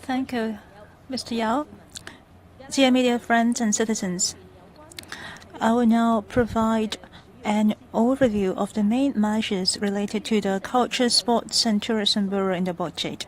Thank you, Mr. Yao. Dear media friends and citizens, I will now provide an overview of the main measures related to the Culture, Sports and Tourism Bureau in the budget.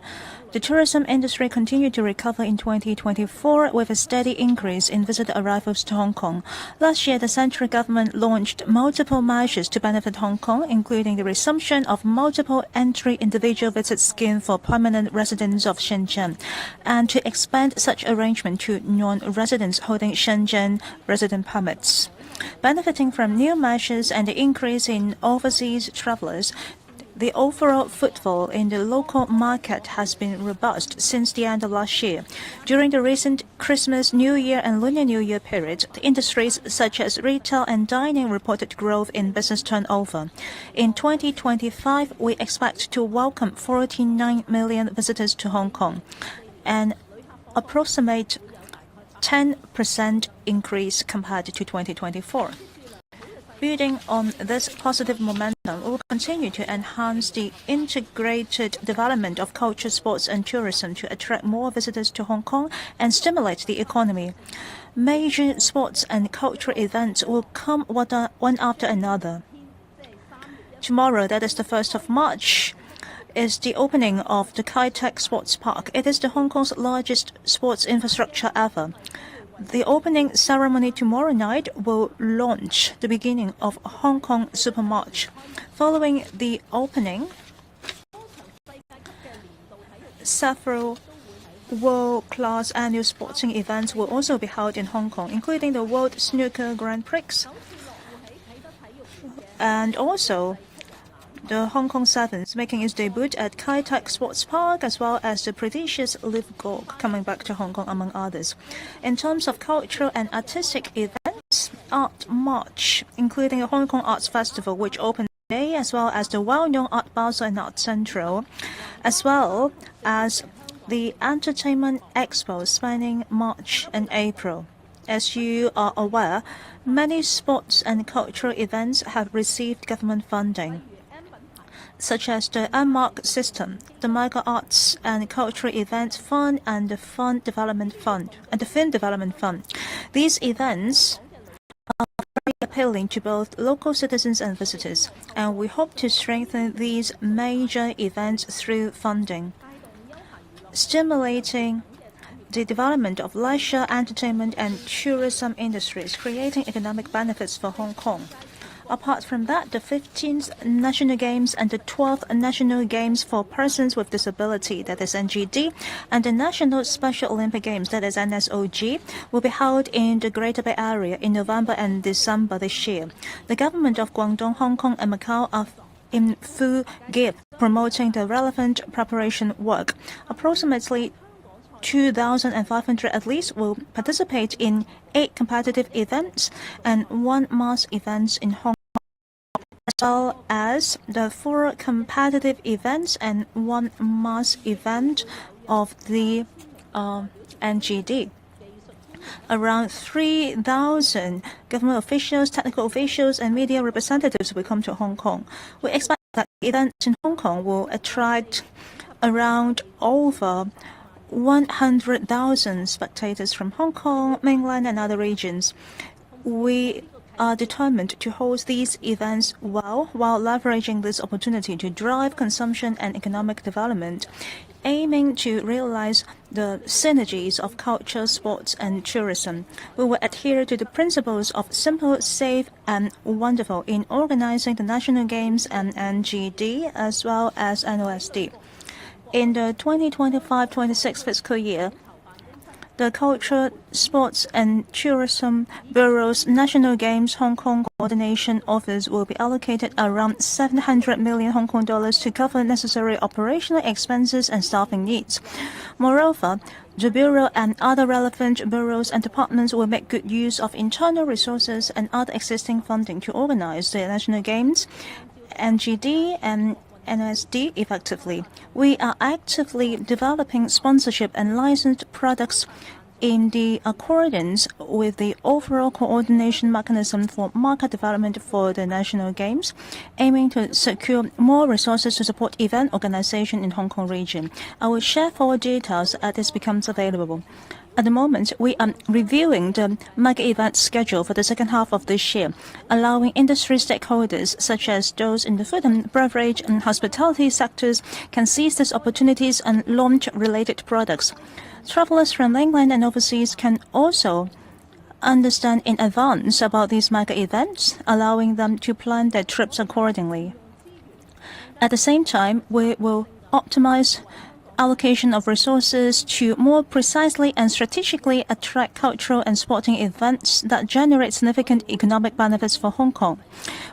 The tourism industry continued to recover in 2024 with a steady increase in visitor arrivals to Hong Kong. Last year, the central government launched multiple measures to benefit Hong Kong, including the resumption of multiple entry individual visit scheme for permanent residents of Shenzhen, and to expand such arrangement to non-residents holding Shenzhen resident permits. Benefiting from new measures and the increase in overseas travelers, the overall footfall in the local market has been robust since the end of last year. During the recent Christmas, New Year and Lunar New Year period, the industries such as retail and dining reported growth in business turnover. In 2025, we expect to welcome 49 million visitors to Hong Kong, an approximate 10% increase compared to 2024. Building on this positive momentum, we will continue to enhance the integrated development of culture, sports and tourism to attract more visitors to Hong Kong and stimulate the economy. Major sports and cultural events will come one after another. Tomorrow, that is the 1st of March, is the opening of the Kai Tak Sports Park. It is the Hong Kong's largest sports infrastructure ever. The opening ceremony tomorrow night will launch the beginning of Hong Kong Super March. Following the opening, several world-class annual sporting events will also be held in Hong Kong, including the World Snooker Grand Prix and also the Hong Kong Sevens making its debut at Kai Tak Sports Park, as well as the prestigious Live Golf coming back to Hong Kong, among others. In terms of cultural and artistic events, Art March, including the Hong Kong Arts Festival, which opened today, as well as the well-known Art Basel and Art Central, as well as the Entertainment Expo spanning March and April. As you are aware, many sports and cultural events have received government funding, such as the MMARC system, the Micro Arts and Cultural Events Fund, and the Film Development Fund. These events are very appealing to both local citizens and visitors, and we hope to strengthen these major events through funding, stimulating the development of leisure, entertainment and tourism industries, creating economic benefits for Hong Kong. Apart from that, the 15th National Games and the 12th National Games for Persons with Disability, that is NGD, and the National Special Olympic Games, that is NSOG, will be held in the Greater Bay Area in November and December this year. The government of Guangdong, Hong Kong and Macau are in full gear promoting the relevant preparation work. Approximately 2,500 athletes will participate in 8 competitive events and 1 mass event in Hong Kong, as well as the 4 competitive events and 1 mass event of the NGD. Around 3,000 government officials, technical officials, and media representatives will come to Hong Kong. We expect that events in Hong Kong will attract around over 100,000 spectators from Hong Kong, mainland, and other regions. We are determined to host these events well while leveraging this opportunity to drive consumption and economic development, aiming to realize the synergies of culture, sports, and tourism. We will adhere to the principles of simple, safe, and wonderful in organizing the National Games and NGD as well as NOSD. In the 2025-26 fiscal year, the Culture, Sports and Tourism Bureau's National Games Hong Kong Coordination Office will be allocated around 700 million Hong Kong dollars to cover necessary operational expenses and staffing needs. Moreover, the Bureau and other relevant bureaus and departments will make good use of internal resources and other existing funding to organize the National Games, NGD, and NSD effectively. We are actively developing sponsorship and licensed products in the accordance with the overall coordination mechanism for market development for the national games, aiming to secure more resources to support event organization in Hong Kong region. I will share forward details as this becomes available. At the moment, we are reviewing the mega event schedule for the second half of this year, allowing industry stakeholders such as those in the food and beverage and hospitality sectors can seize these opportunities and launch related products. Travelers from mainland and overseas can also understand in advance about these mega events, allowing them to plan their trips accordingly. At the same time, we will optimize allocation of resources to more precisely and strategically attract cultural and sporting events that generate significant economic benefits for Hong Kong.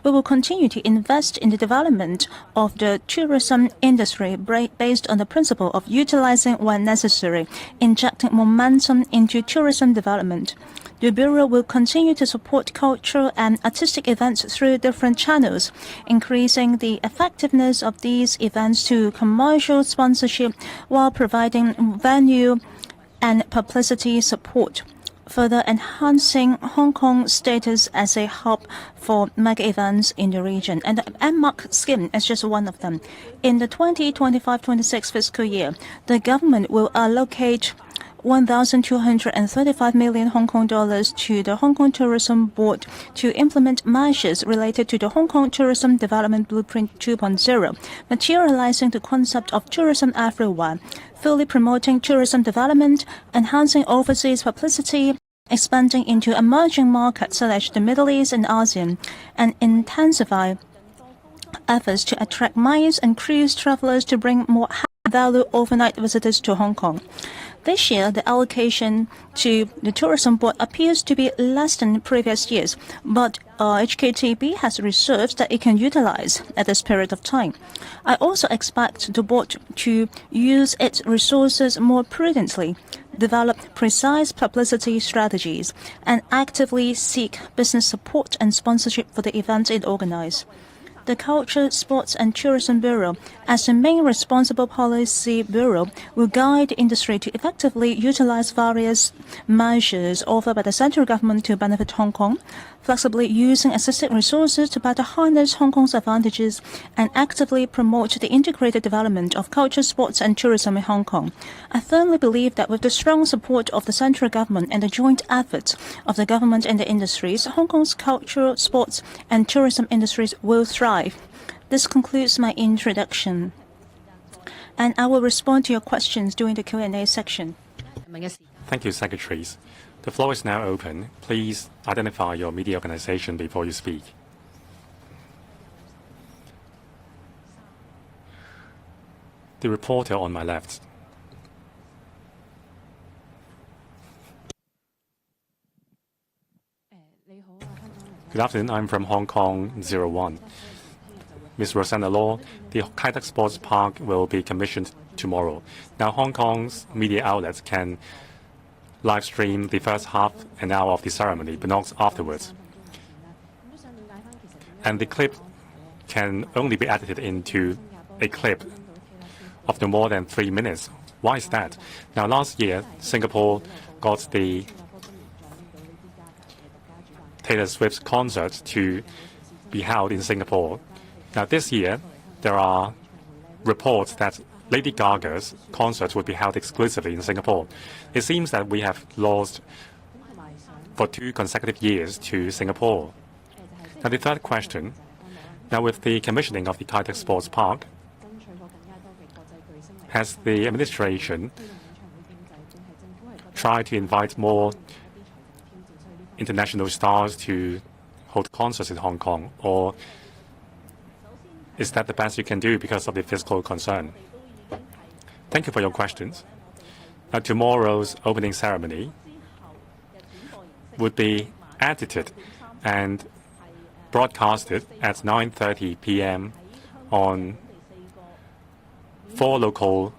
We will continue to invest in the development of the tourism industry based on the principle of utilizing when necessary, injecting momentum into tourism development. The Bureau will continue to support cultural and artistic events through different channels, increasing the effectiveness of these events to commercial sponsorship while providing venue and publicity support, further enhancing Hong Kong's status as a hub for mega events in the region. And the MMARC scheme is just one of them. In the 2025-26 fiscal year, the government will allocate 1,235 million Hong Kong dollars to the Hong Kong Tourism Board to implement measures related to the Hong Kong Tourism Development Blueprint 2.0, materializing the concept of tourism everywhere, fully promoting tourism development, enhancing overseas publicity, expanding into emerging markets such as the Middle East and ASEAN, and intensify efforts to attract MICE and cruise travelers to bring more high-value overnight visitors to Hong Kong. This year, the allocation to the Tourism Board appears to be less than previous years, but HKTB has reserves that it can utilize at this period of time. I also expect the board to use its resources more prudently, develop precise publicity strategies, and actively seek business support and sponsorship for the events it organizes. The Culture, Sports and Tourism Bureau, as the main responsible policy bureau, will guide the industry to effectively utilize various measures offered by the central government to benefit Hong Kong, flexibly using existing resources to better harness Hong Kong's advantages, and actively promote the integrated development of culture, sports and tourism in Hong Kong. I firmly believe that with the strong support of the central government and the joint efforts of the government and the industries, Hong Kong's cultural, sports and tourism industries will thrive. This concludes my introduction, and I will respond to your questions during the Q&A section. Thank you, Secretaries. The floor is now open. Please identify your media organization before you speak. The reporter on my left. Good afternoon. I'm from Hong Kong 01. Ms. Rosanna Law, the Kai Tak Sports Park will be commissioned tomorrow. Now, Hong Kong's media outlets can live stream the first half an hour of the ceremony, but not afterwards. And the clip can only be edited into a clip of no more than 3 minutes. Why is that? Now, last year, Singapore got the Taylor Swift concert to be held in Singapore. Now, this year, there are reports that Lady Gaga's concert would be held exclusively in Singapore. It seems that we have lost for 2 consecutive years to Singapore. Now, the third question, now with the commissioning of the Kai Tak Sports Park, has the administration tried to invite more international stars to hold concerts in Hong Kong, or is that the best you can do because of the fiscal concern? Thank you for your questions. Tomorrow's opening ceremony would be edited and broadcasted at 9:30 p.m. on 4 local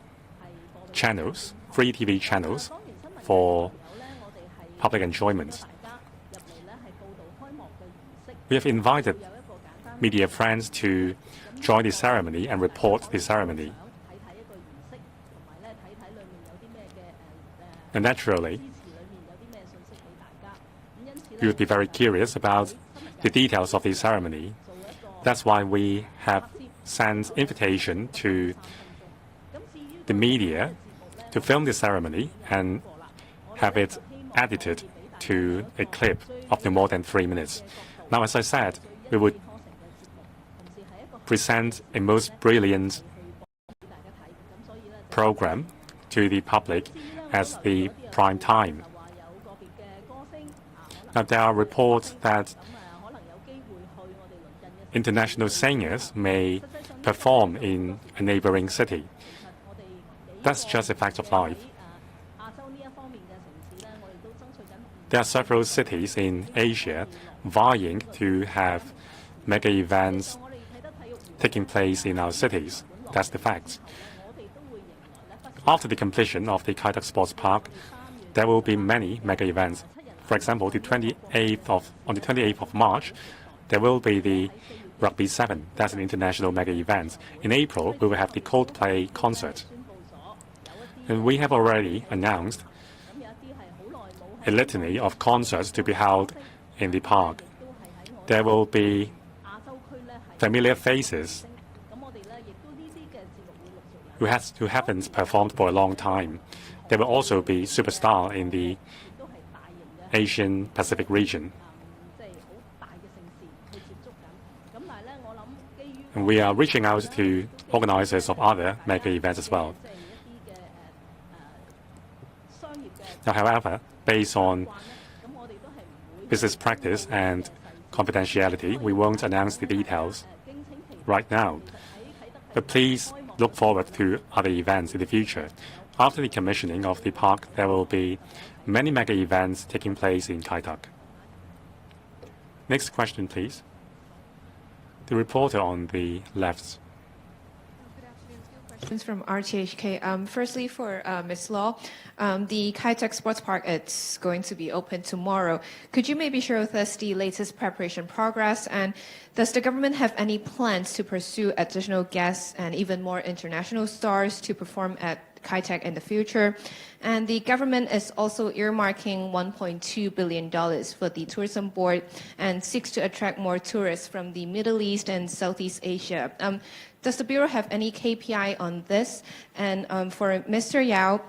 channels, free TV channels for public enjoyment. We have invited media friends to join the ceremony and report the ceremony. And naturally, you would be very curious about the details of the ceremony. That's why we have sent invitation to the media to film the ceremony and have it edited to a clip of no more than 3 minutes. Now, as I said, we would present a most brilliant program to the public as the prime time. Now, there are reports that international singers may perform in a neighboring city. That's just a fact of life. There are several cities in Asia vying to have mega events taking place in our cities. That's the fact. After the completion of the Kai Tak Sports Park, there will be many mega events. For example, on the 28th of March, there will be the Rugby 7. That's an international mega event. In April, we will have the Coldplay concert. And we have already announced a litany of concerts to be held in the park. There will be familiar faces who haven't performed for a long time. There will also be superstars in the Asian Pacific region. And we are reaching out to organizers of other mega events as well. Now, however, based on business practice and confidentiality, we won't announce the details right now. But please look forward to other events in the future. After the commissioning of the park, there will be many mega events taking place in Kai Tak. Next question, please. The reporter on the left. Questions from TMHK. Firstly, for Ms. Law, the Kai Tak Sports Park is going to be open tomorrow. Could you maybe share with us the latest preparation progress? And does the government have any plans to pursue additional guests and even more international stars to perform at Kai Tak in the future? And the government is also earmarking $1.2 billion for the tourism board and seeks to attract more tourists from the Middle East and Southeast Asia. Does the Bureau have any KPI on this? And for Mr. Yao,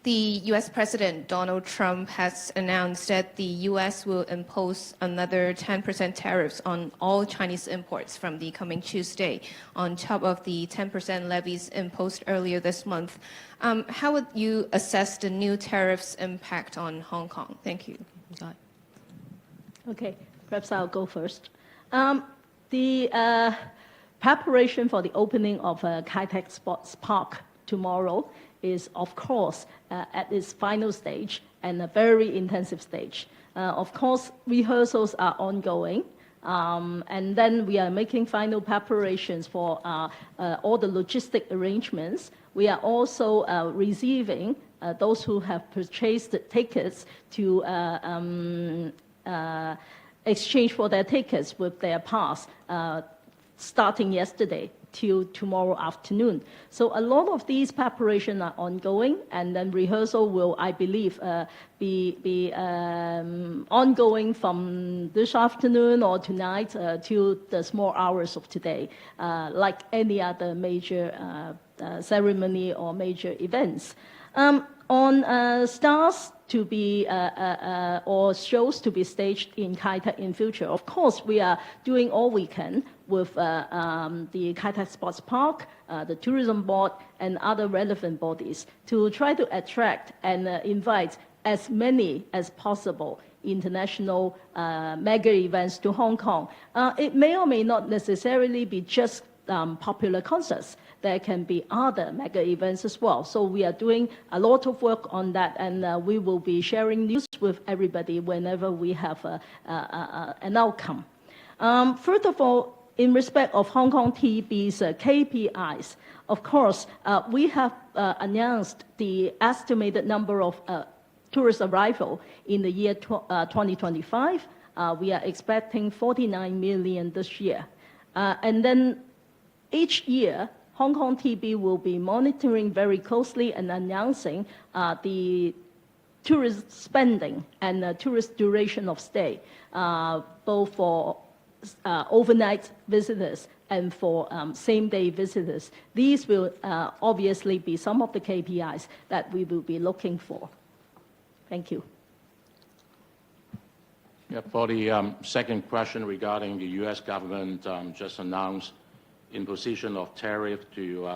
the U.S. President Donald Trump has announced that the U.S. will impose another 10% tariffs on all Chinese imports from the coming Tuesday, on top of the 10% levies imposed earlier this month. How would you assess the new tariffs' impact on Hong Kong? Thank you. Okay, perhaps I'll go first. The preparation for the opening of Kai Tak Sports Park tomorrow is, of course, at its final stage and a very intensive stage. Of course, rehearsals are ongoing, and then we are making final preparations for all the logistic arrangements. We are also receiving those who have purchased the tickets to exchange for their tickets with their pass, starting yesterday till tomorrow afternoon. So a lot of these preparations are ongoing, and then rehearsal will, I believe, be ongoing from this afternoon or tonight till the small hours of today, like any other major ceremony or major events. On stars to be or shows to be staged in Kai Tak in future, of course, we are doing all we can with the Kai Tak Sports Park, the Tourism Board, and other relevant bodies to try to attract and invite as many as possible international mega events to Hong Kong. It may or may not necessarily be just popular concerts. There can be other mega events as well. So we are doing a lot of work on that, and we will be sharing news with everybody whenever we have an outcome. First of all, in respect of Hong Kong TV's KPIs, of course, we have announced the estimated number of tourist arrival in the year 2025. We are expecting 49 million this year. And then each year, Hong Kong TV will be monitoring very closely and announcing the tourist spending and tourist duration of stay, both for overnight visitors and for same-day visitors. These will obviously be some of the KPIs that we will be looking for. Thank you. Yeah, for the second question regarding the U.S. government just announced imposition of tariff to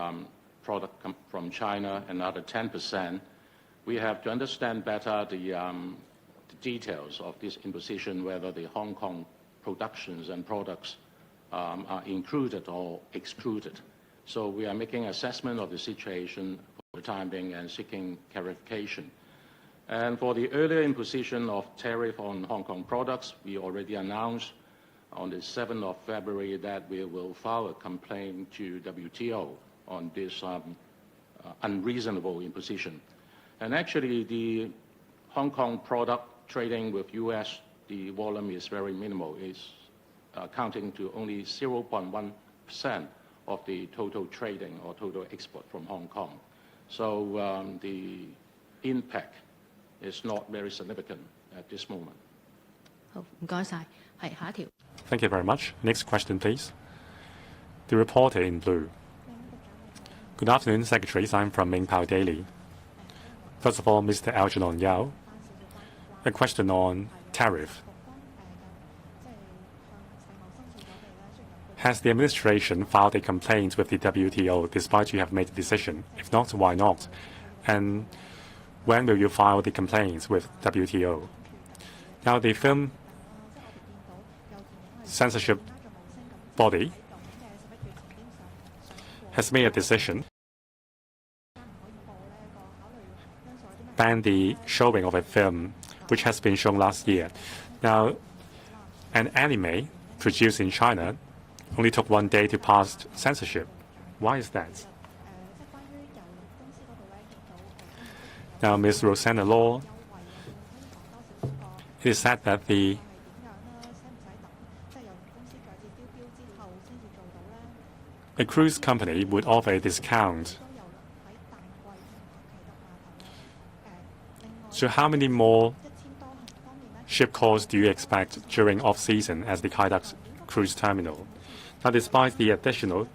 product from China, another 10%. We have to understand better the details of this imposition, whether the Hong Kong productions and products are included or excluded. So we are making assessment of the situation for the time being and seeking clarification. And for the earlier imposition of tariff on Hong Kong products, we already announced on the 7th of February that we will file a complaint to WTO on this unreasonable imposition. And actually, the Hong Kong product trading with U.S., the volume is very minimal. It's accounting to only 0.1% of the total trading or total export from Hong Kong. So the impact is not very significant at this moment. 好，唔該晒。係下一條。Thank you very much. Next question, please. The reporter in blue. Good afternoon, Secretaries. I'm from Mingpao Daily. First of all, Mr. Algernon Yao, a question on tariff. Has the administration filed a complaint with the WTO despite you have made a decision? If not, why not? And when will you file the complaints with WTO? Now, the film censorship body has made a decision ban the showing of a film which has been shown last year. Now, an anime produced in China only took 1 day to pass censorship. Why is that? Now, Ms. Rosanna Law, it is said that a cruise company would offer a discount. So how many more ship calls do you expect during off-season as the Kai Tak cruise terminal? Now, despite the additional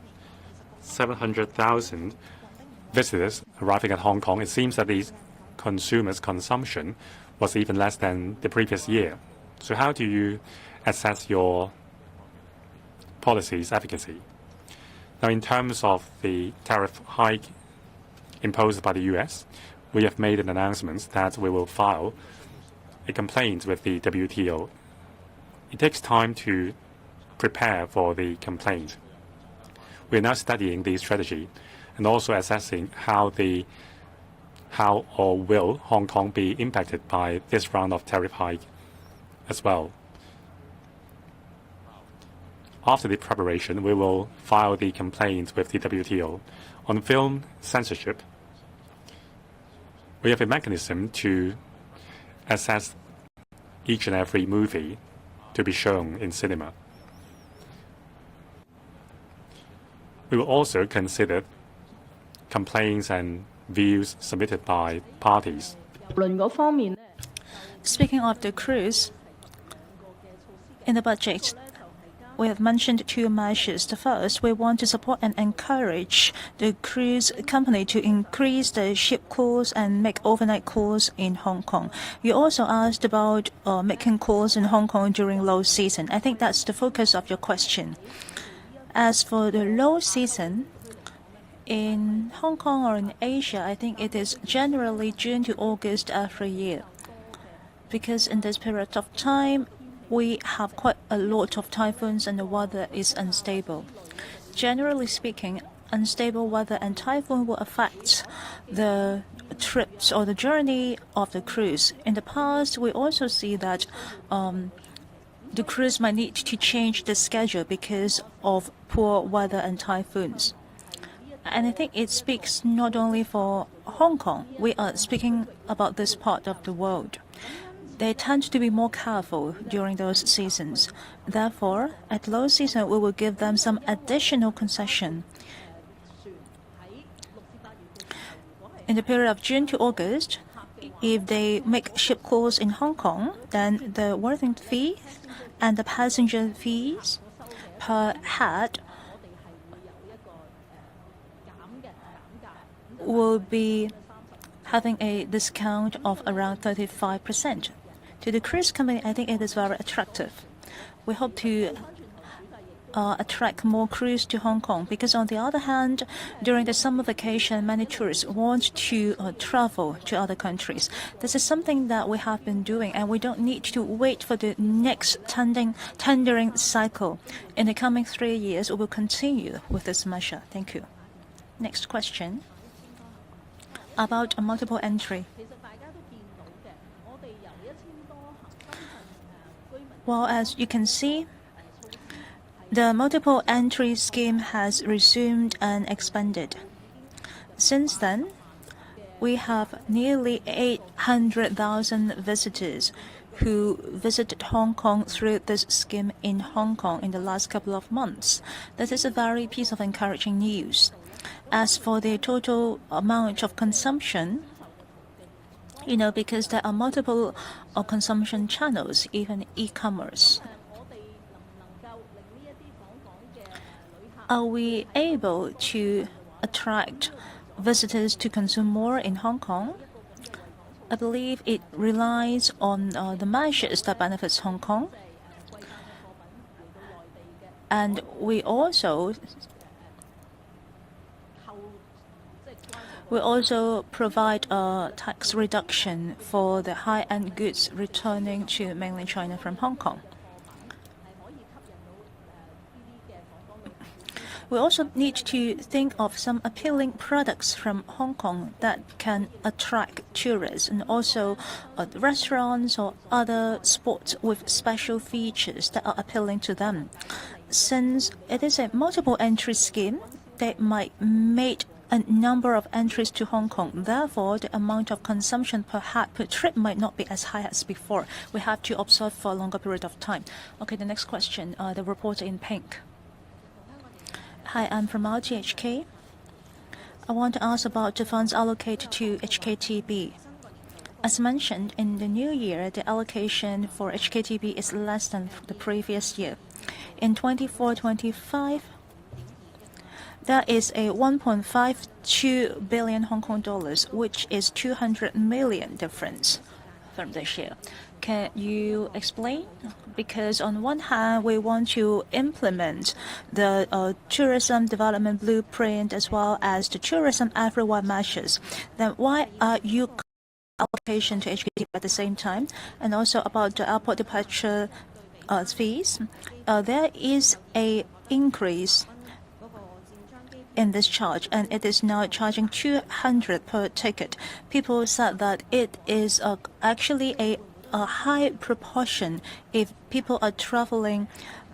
700,000 visitors arriving at Hong Kong, it seems that the consumers' consumption was even less than the previous year. So how do you assess your policy's efficacy? Now, in terms of the tariff hike imposed by the U.S., we have made an announcement that we will file a complaint with the WTO. It takes time to prepare for the complaint. We are now studying the strategy and also assessing how or will Hong Kong be impacted by this round of tariff hike as well. After the preparation, we will file the complaint with the WTO. On film censorship, we have a mechanism to assess each and every movie to be shown in cinema. We will also consider complaints and views submitted by parties. Speaking of the cruise, in the budget, we have mentioned 2 measures. The first, we want to support and encourage the cruise company to increase the ship calls and make overnight calls in Hong Kong. You also asked about making calls in Hong Kong during low season. I think that's the focus of your question. As for the low season, in Hong Kong or in Asia, I think it is generally June to August every year. Because in this period of time, we have quite a lot of typhoons and the weather is unstable. Generally speaking, unstable weather and typhoon will affect the trips or the journey of the cruise. In the past, we also see that the cruise might need to change the schedule because of poor weather and typhoons. And I think it speaks not only for Hong Kong. We are speaking about this part of the world. They tend to be more careful during those seasons. Therefore, at low season, we will give them some additional concession. In the period of June to August, if they make ship calls in Hong Kong, then the worthing fee and the passenger fees per head will be having a discount of around 35%. To the cruise company, I think it is very attractive. We hope to attract more cruise to Hong Kong, because on the other hand, during the summer vacation, many tourists want to travel to other countries. This is something that we have been doing, and we don't need to wait for the next tendering cycle. In the coming 3 years, we will continue with this measure. Thank you. Next question about a multiple entry. Well, as you can see, the multiple entry scheme has resumed and expanded. Since then, we have nearly 800,000 visitors who visited Hong Kong through this scheme in Hong Kong in the last couple of months. That is a very piece of encouraging news. As for the total amount of consumption, because there are multiple consumption channels, even e-commerce. Are we able to attract visitors to consume more in Hong Kong? I believe it relies on the measures that benefits Hong Kong. And we also provide a tax reduction for the high-end goods returning to mainland China from Hong Kong. We also need to think of some appealing products from Hong Kong that can attract tourists, and also restaurants or other spots with special features that are appealing to them. Since it is a multiple entry scheme, they might make a number of entries to Hong Kong. Therefore, the amount of consumption per head per trip might not be as high as before. We have to observe for a longer period of time. Okay, the next question, the reporter in pink. Hi, I'm from TMHK. I want to ask about the funds allocated to HKTB. As mentioned, in the new year, the allocation for HKTB is less than the previous year. In 24-25, there is a 1.52 billion Hong Kong dollars, which is 200 million difference from this year. Can you explain? Because on one hand, we want to implement the tourism development blueprint as well as the tourism everywhere measures. Then why are you allocation to HKT at the same time? And also about the airport departure fees, there is a increase in this charge, and it is now charging 200 per ticket. People said that it is actually a high proportion if people are traveling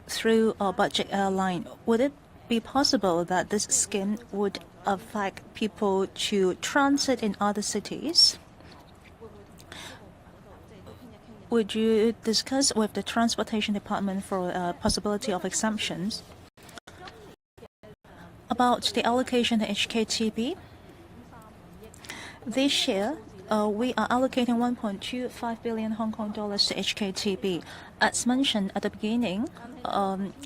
through a budget airline. Would it be possible that this scheme would affect people to transit in other cities? Would you discuss with the Transportation Department for a possibility of exemptions? About the allocation to HKTB, this year, we are allocating 1.25 billion Hong Kong dollars to HKTB. As mentioned at the beginning,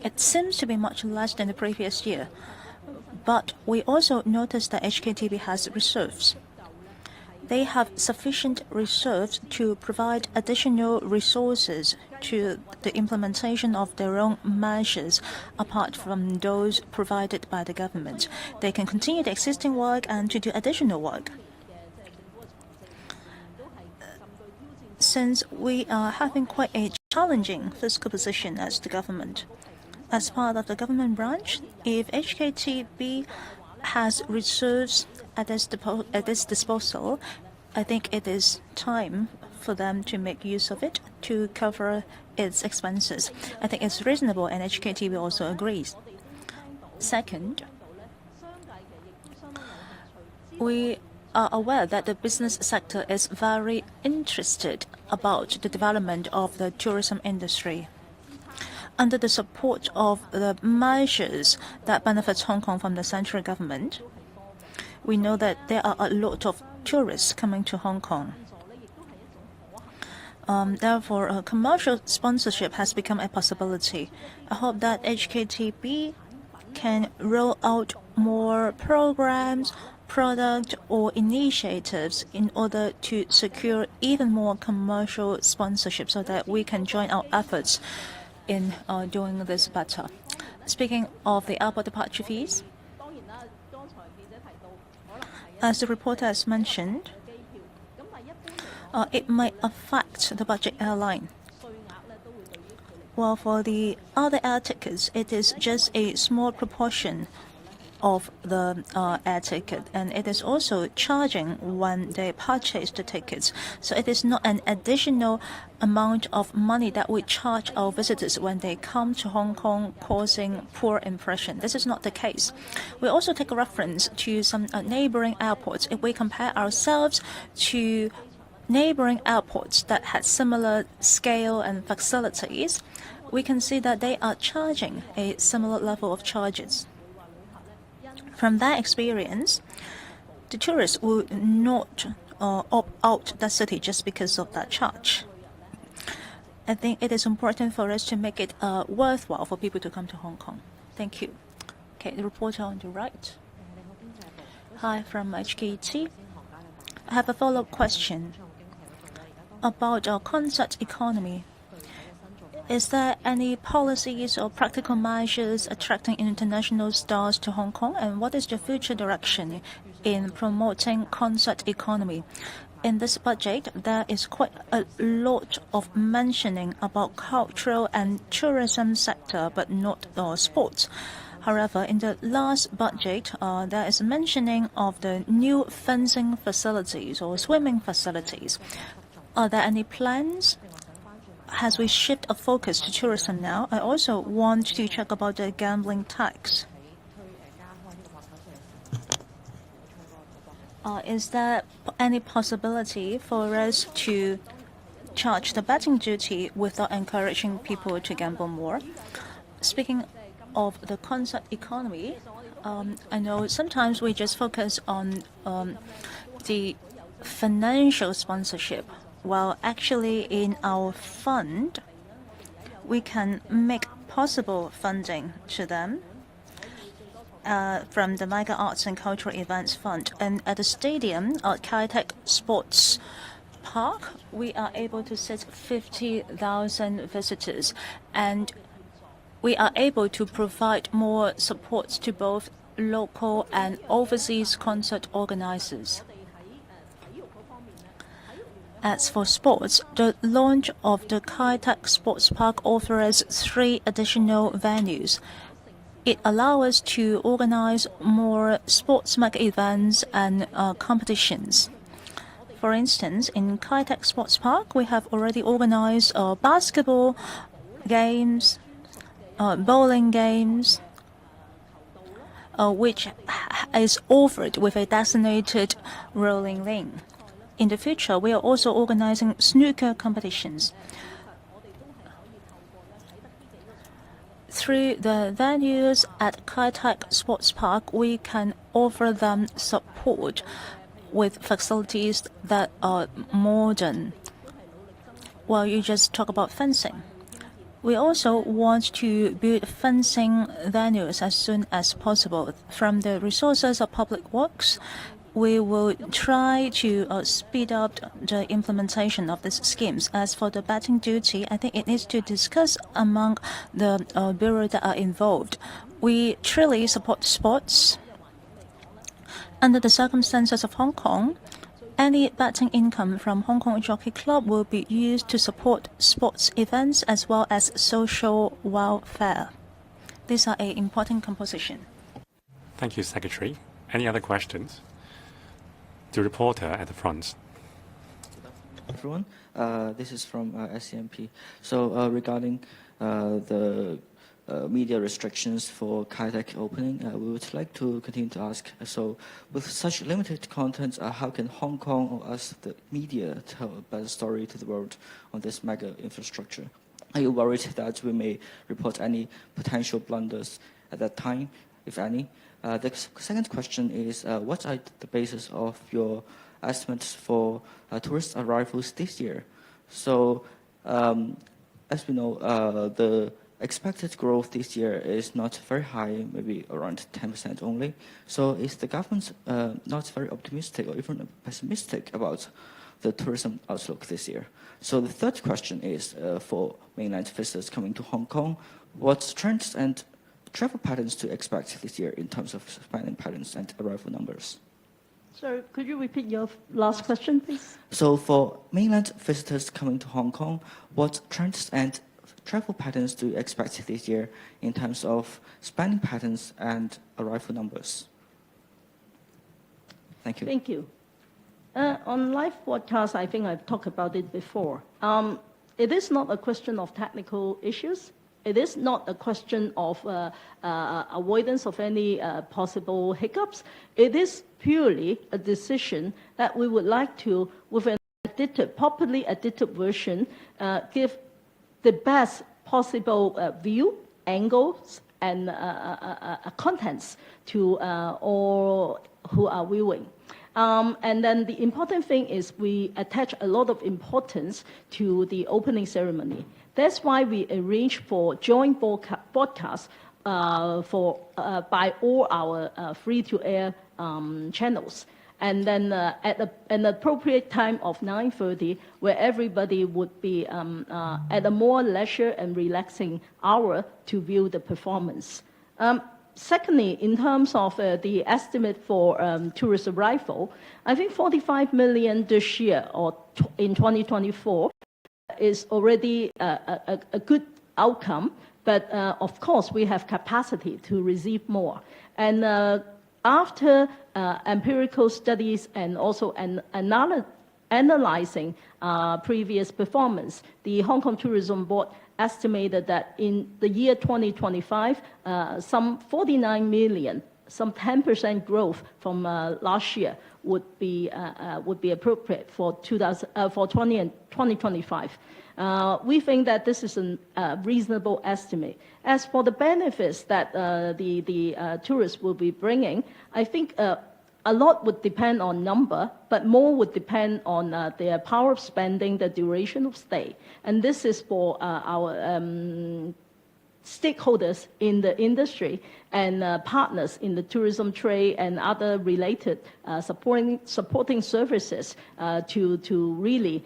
it seems to be much less than the previous year. But we also noticed that HKTB has reserves. They have sufficient reserves to provide additional resources to the implementation of their own measures, apart from those provided by the government. They can continue the existing work and to do additional work. Since we are having quite a challenging fiscal position as the government, as part of the government branch, if HKTB has reserves at its disposal, I think it is time for them to make use of it to cover its expenses. I think it's reasonable, and HKTB also agrees. Second, we are aware that the business sector is very interested about the development of the tourism industry. Under the support of the measures that benefits Hong Kong from the central government, we know that there are a lot of tourists coming to Hong Kong. Therefore, commercial sponsorship has become a possibility. I hope that HKTB can roll out more programs, product or initiatives in order to secure even more commercial sponsorship so that we can join our efforts in doing this better. Speaking of the airport departure fees, as the reporter has mentioned, it might affect the budget airline. While for the other air tickets, it is just a small proportion of the air ticket, and it is also charging when they purchase the tickets. So it is not an additional amount of money that we charge our visitors when they come to Hong Kong, causing poor impression. This is not the case. We also take a reference to some neighboring airports. If we compare ourselves to neighboring airports that had similar scale and facilities, we can see that they are charging a similar level of charges. From that experience, the tourists will not opt out that city just because of that charge. I think it is important for us to make it worthwhile for people to come to Hong Kong. Thank you. Okay, the reporter on the right. Hi, from HKT. I have a follow-up question about our concert economy. Is there any policies or practical measures attracting international stars to Hong Kong, and what is the future direction in promoting concert economy? In this budget, there is quite a lot of mentioning about cultural and tourism sector, but not sports. However, in the last budget, there is mentioning of the new fencing facilities or swimming facilities. Are there any plans? As we shift our focus to tourism now, I also want to check about the gambling tax. Is there any possibility for us to charge the betting duty without encouraging people to gamble more? Speaking of the concert economy, I know sometimes we just focus on the financial sponsorship, while actually in our fund, we can make possible funding to them from the Mega Arts and Cultural Events Fund. And at the stadium, at Kai Tak Sports Park, we are able to sit 50,000 visitors, and we are able to provide more support to both local and overseas concert organizers. As for sports, the launch of the Kai Tak Sports Park offers 3 additional venues. It allows us to organize more sports mega events and competitions. For instance, in Kai Tak Sports Park, we have already organized basketball games, bowling games, which is offered with a designated rolling lane. In the future, we are also organizing snooker competitions. Through the venues at Kai Tak Sports Park, we can offer them support with facilities that are modern. Well, you just talk about fencing. We also want to build fencing venues as soon as possible. From the resources of public works, we will try to speed up the implementation of these schemes. As for the betting duty, I think it needs to discuss among the bureaus that are involved. We truly support sports. Under the circumstances of Hong Kong, any betting income from Hong Kong Jockey Club will be used to support sports events as well as social welfare. These are an important composition. Thank you, Secretary. Any other questions? The reporter at the front. Everyone, this is from SCMP. So regarding the media restrictions for Kai Tak opening, we would like to continue to ask, so with such limited content, how can Hong Kong or us, the media, tell a better story to the world on this mega infrastructure? Are you worried that we may report any potential blunders at that time, if any? The second question is, what are the basis of your estimates for tourist arrivals this year So as we know, the expected growth this year is not very high, maybe around 10% only. So is the government not very optimistic or even pessimistic about the tourism outlook this year? So the third question is for mainland visitors coming to Hong Kong, what trends and travel patterns to expect this year in terms of spending patterns and arrival numbers? So could you repeat your last question, please? So for mainland visitors coming to Hong Kong, what trends and travel patterns do you expect this year in terms of spending patterns and arrival numbers? Thank you. Thank you. On live broadcast, I think I've talked about it before. It is not a question of technical issues. It is not a question of avoidance of any possible hiccups. It is purely a decision that we would like to, with an edited, properly edited version, give the best possible view, angles, and contents to all who are viewing. And then the important thing is we attach a lot of importance to the opening ceremony. That's why we arrange for joint broadcasts by all our free-to-air channels. And then at an appropriate time of 9:30, where everybody would be at a more leisure and relaxing hour to view the performance. Secondly, in terms of the estimate for tourist arrival, I think 45 million this year or in 2024 is already a good outcome. But of course, we have capacity to receive more. And after empirical studies and also analyzing previous performance, the Hong Kong Tourism Board estimated that in the year 2025, some 49 million, some 10% growth from last year would be appropriate for 2025. We think that this is a reasonable estimate. As for the benefits that the tourists will be bringing, I think a lot would depend on number, but more would depend on their power of spending, the duration of stay. And this is for our stakeholders in the industry and partners in the tourism trade and other related supporting services to really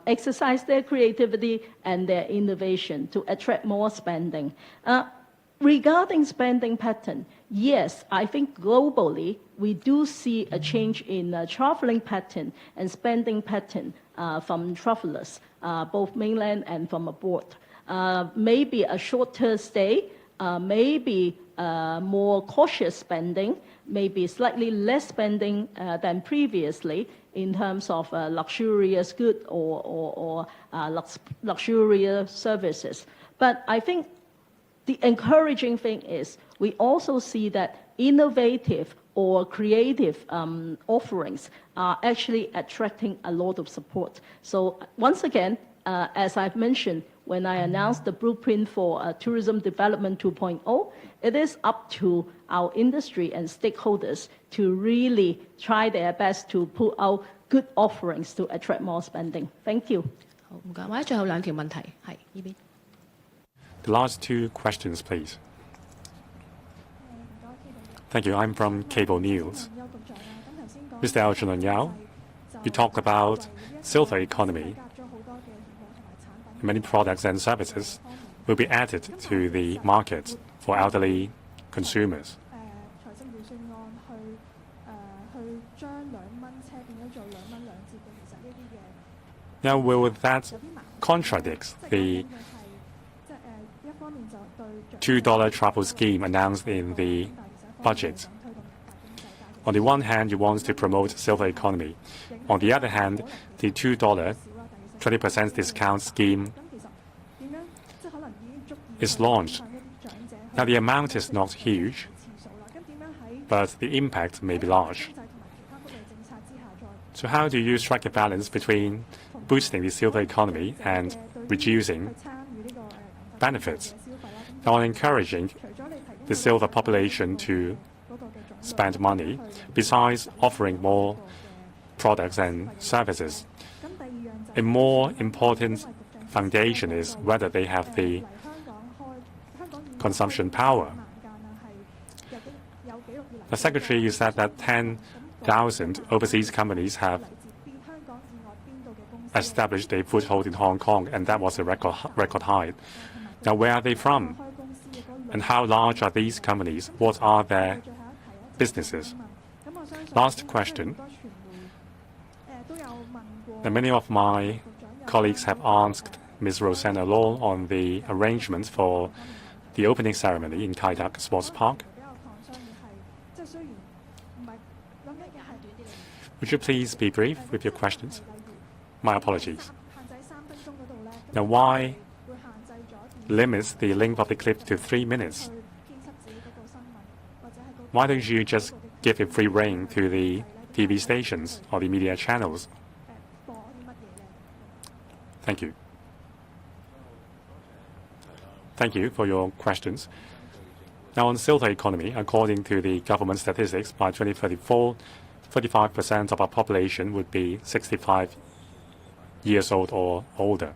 exercise their creativity and their innovation to attract more spending. Regarding spending pattern, yes, I think globally we do see a change in traveling pattern and spending pattern from travelers, both mainland and from abroad. Maybe a shorter stay, maybe more cautious spending, maybe slightly less spending than previously in terms of luxurious goods or luxurious services. But I think the encouraging thing is we also see that innovative or creative offerings are actually attracting a lot of support. So once again, as I've mentioned, when I announced the blueprint for Tourism Development 2.0, it is up to our industry and stakeholders to really try their best to put out good offerings to attract more spending. Thank you. 好，唔該。或者最後兩條問題，係呢邊。The last two questions, please. Thank you. I'm from Cable News. Mr. Ao Chun Yao, you talked about silver economy. Many products and services will be added to the market for elderly consumers. Now, will that contradict the $2 travel scheme announced in the budget? On the one hand, you want to promote silver economy. On the other hand, the $2 20% discount scheme is launched. Now, the amount is not huge, but the impact may be large. So how do you strike a balance between boosting the silver economy and reducing benefits, on encouraging the silver population to spend money, besides offering more products and services? A more important foundation is whether they have the consumption power. The Secretary said that 10,000 overseas companies have established a foothold in Hong Kong, and that was a record high. Now, where are they from? And how large are these companies? What are their businesses? Last question. Now, many of my colleagues have asked Ms. Rosanna Law on the arrangements for the opening ceremony in Kai Tak Sports Park. Would you please be brief with your questions? My apologies. Now, why limit the length of the clip to 3 minutes? Why don't you just give a free rein to the TV stations or the media channels? Thank you. Thank you for your questions. Now, on silver economy, according to the government statistics, by 2034, 35% of our population would be 65 years old or older.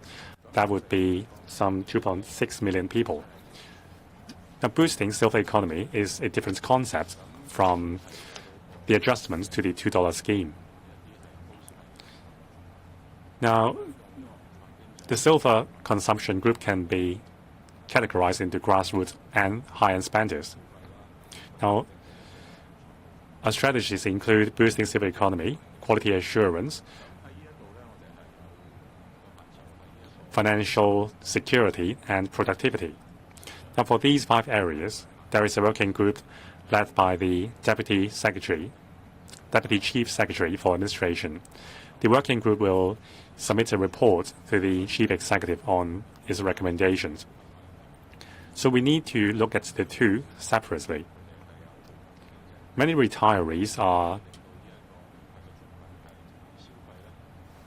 That would be some 2.6 million people. Now, boosting silver economy is a different concept from the adjustments to the $2 scheme. Now, the silver consumption group can be categorized into grassroots and high-end spenders. Now, our strategies include boosting silver economy, quality assurance, financial security, and productivity. Now, for these 5 areas, there is a working group led by the Deputy Chief Secretary for Administration. The working group will submit a report to the Chief Executive on its recommendations. So we need to look at the two separately. Many retirees are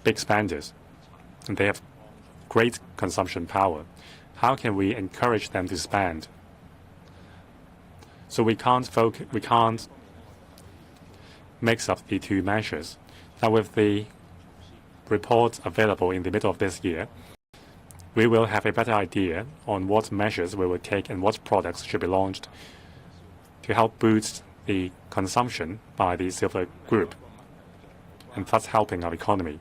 big spenders, and they have great consumption power. How can we encourage them to spend? So we can't mix up the two measures. Now, with the report available in the middle of this year, we will have a better idea on what measures we will take and what products should be launched to help boost the consumption by the silver group, and thus helping our economy.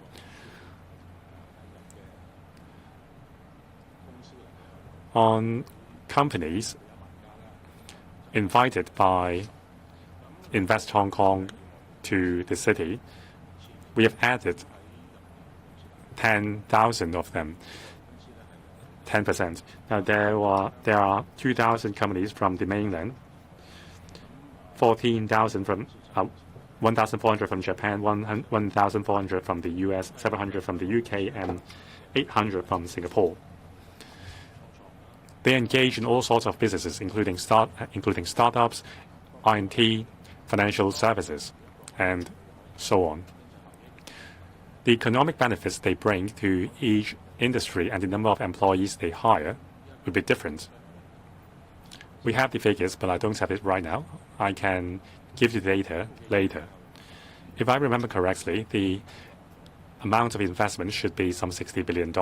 On companies invited by Invest Hong Kong to the city, we have added 10,000 of them, 10%. Now, there are 2,000 companies from the mainland, 14,000 from 1,400 from Japan, 1,400 from the US, 700 from the UK, and 800 from Singapore. They engage in all sorts of businesses, including startups, R&T, financial services, and so on. The economic benefits they bring to each industry and the number of employees they hire would be different. We have the figures, but I don't have it right now. I can give you the data later. If I remember correctly, the amount of investment should be some $60 billion.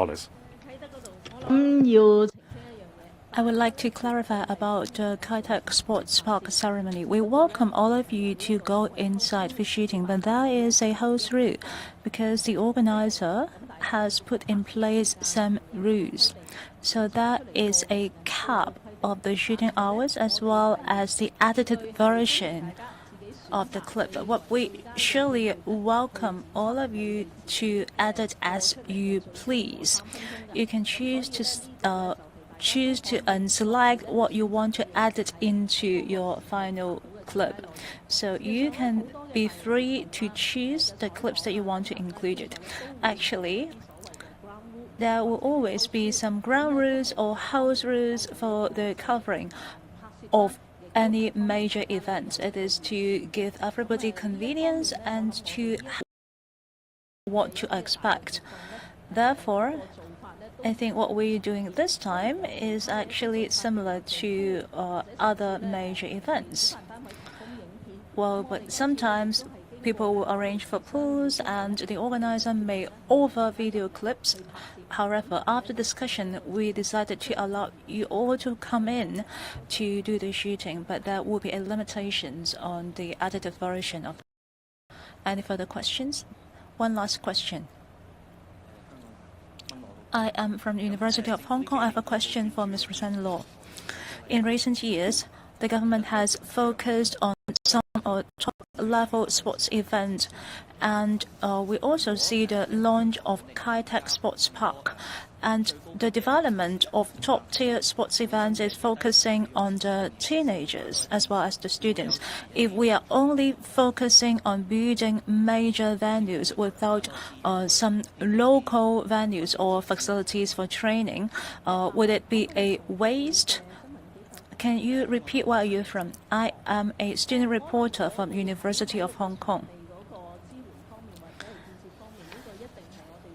I would like to clarify about the Kai Tak Sports Park ceremony. We welcome all of you to go inside for shooting, but there is a host rule because the organizer has put in place some rules. So that is a cap of the shooting hours as well as the edited version of the clip. What we surely welcome all of you to edit as you please. You can choose to select what you want to edit into your final clip. So you can be free to choose the clips that you want to include it. Actually, there will always be some ground rules or house rules for the covering of any major event. It is to give everybody convenience and to what to expect. Therefore, I think what we're doing this time is actually similar to other major events. Well, but sometimes people will arrange for pools and the organizer may offer video clips. However, after discussion, we decided to allow you all to come in to do the shooting, but there will be a limitations on the edited version of. Any further questions? One last question. I am from the University of Hong Kong. I have a question for Ms. Rosanna Law. In recent years, the government has focused on some top-level sports events, and we also see the launch of Kai-Tak Sports Park. And the development of top-tier sports events is focusing on the teenagers as well as the students. If we are only focusing on building major venues without some local venues or facilities for training, would it be a waste? Can you repeat where you're from? I am a student reporter from University of Hong Kong.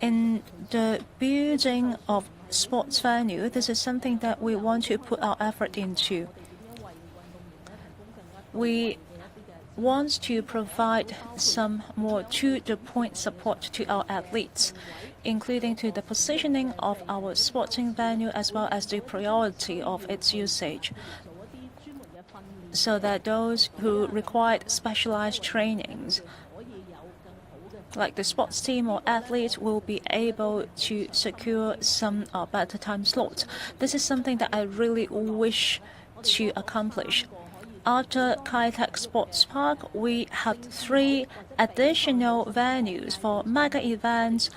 In the building of sports venue, this is something that we want to put our effort into. We want to provide some more to-the-point support to our athletes, including to the positioning of our sporting venue as well as the priority of its usage, so that those who require specialized trainings, like the sports team or athletes, will be able to secure some better time slots. This is something that I really wish to accomplish. After Kai-Tak Sports Park, we have 3 additional venues for mega events,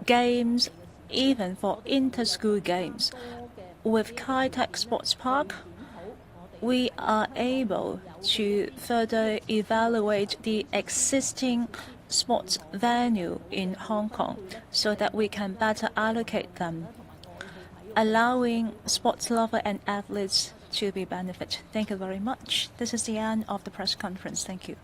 games, even for inter-school games. With Kai-Tak Sports Park, we are able to further evaluate the existing sports venue in Hong Kong so that we can better allocate them, allowing sports lovers and athletes to be benefited. Thank you very much. This is the end of the press conference. Thank you.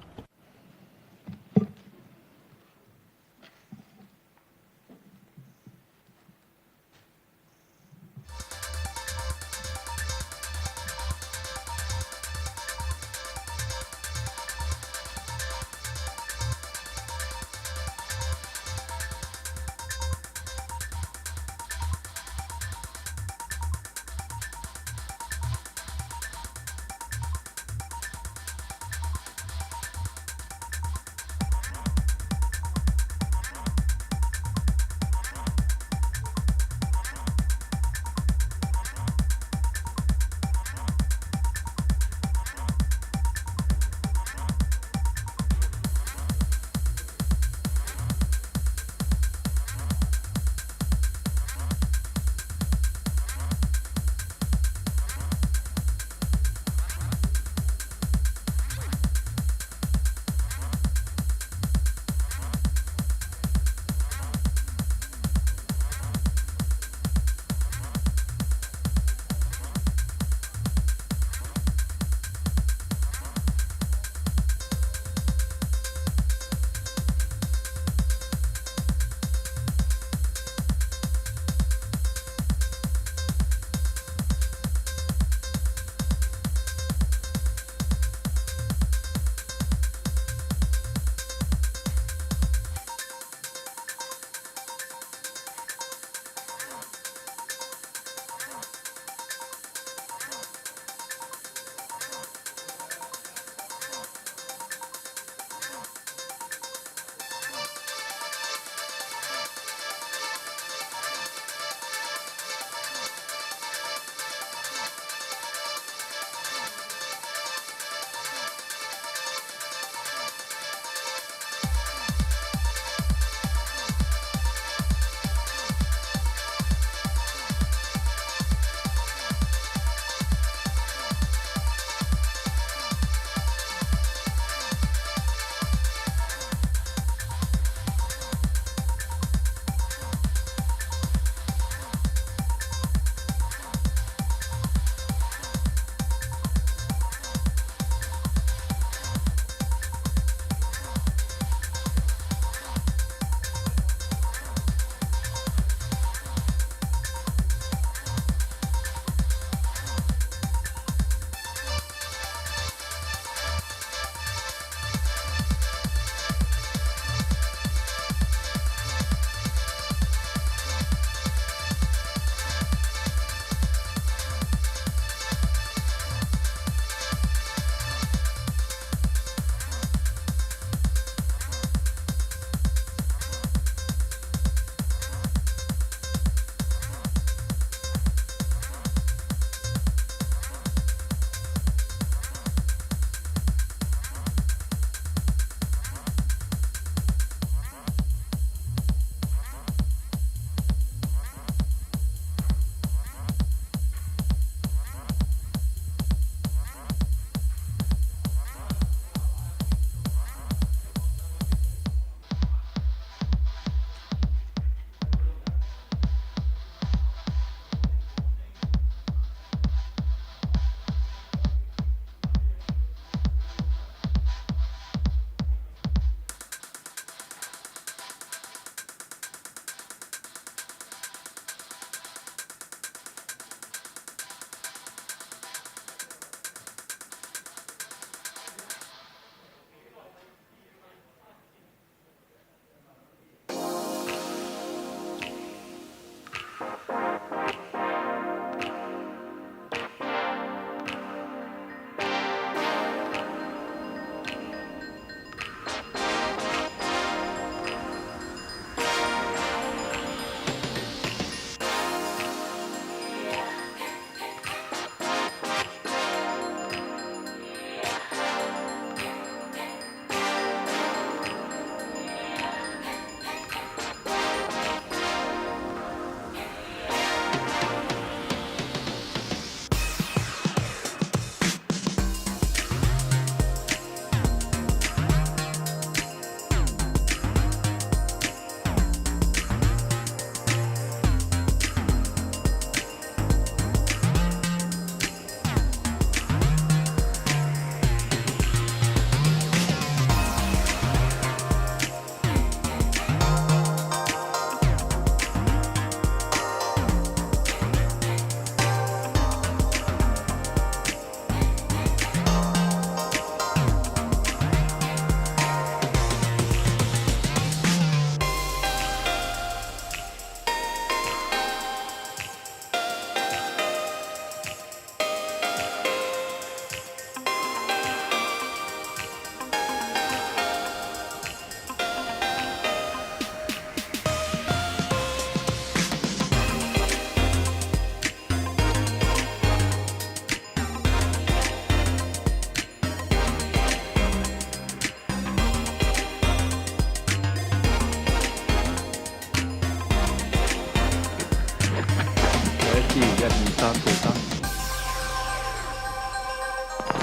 支1 2 3 4 3。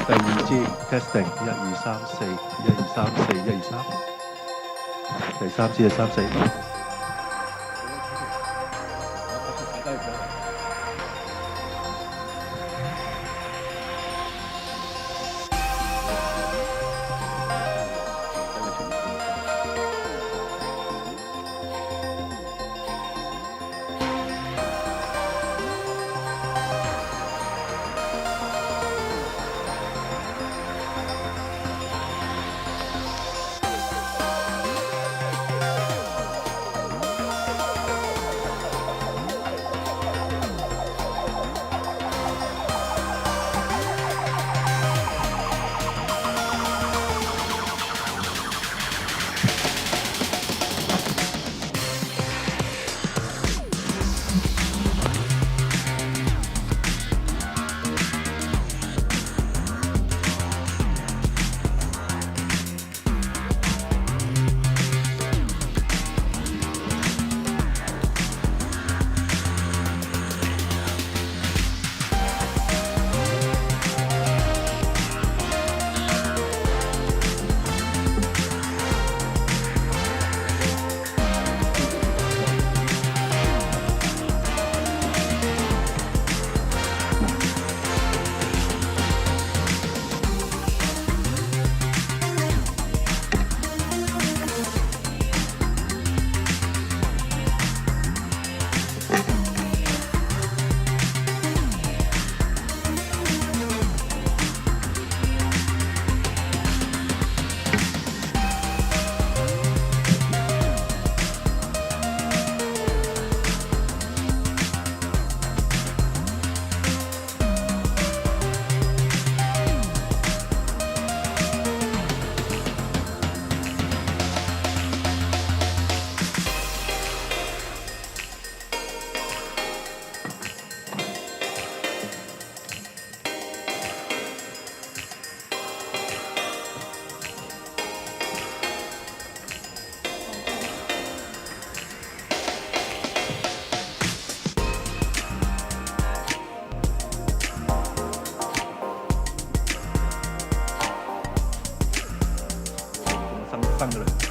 第二支 testing 1 2 3 4 1 2 3 4 1 2 3。第三支係3 4。分㗎啦。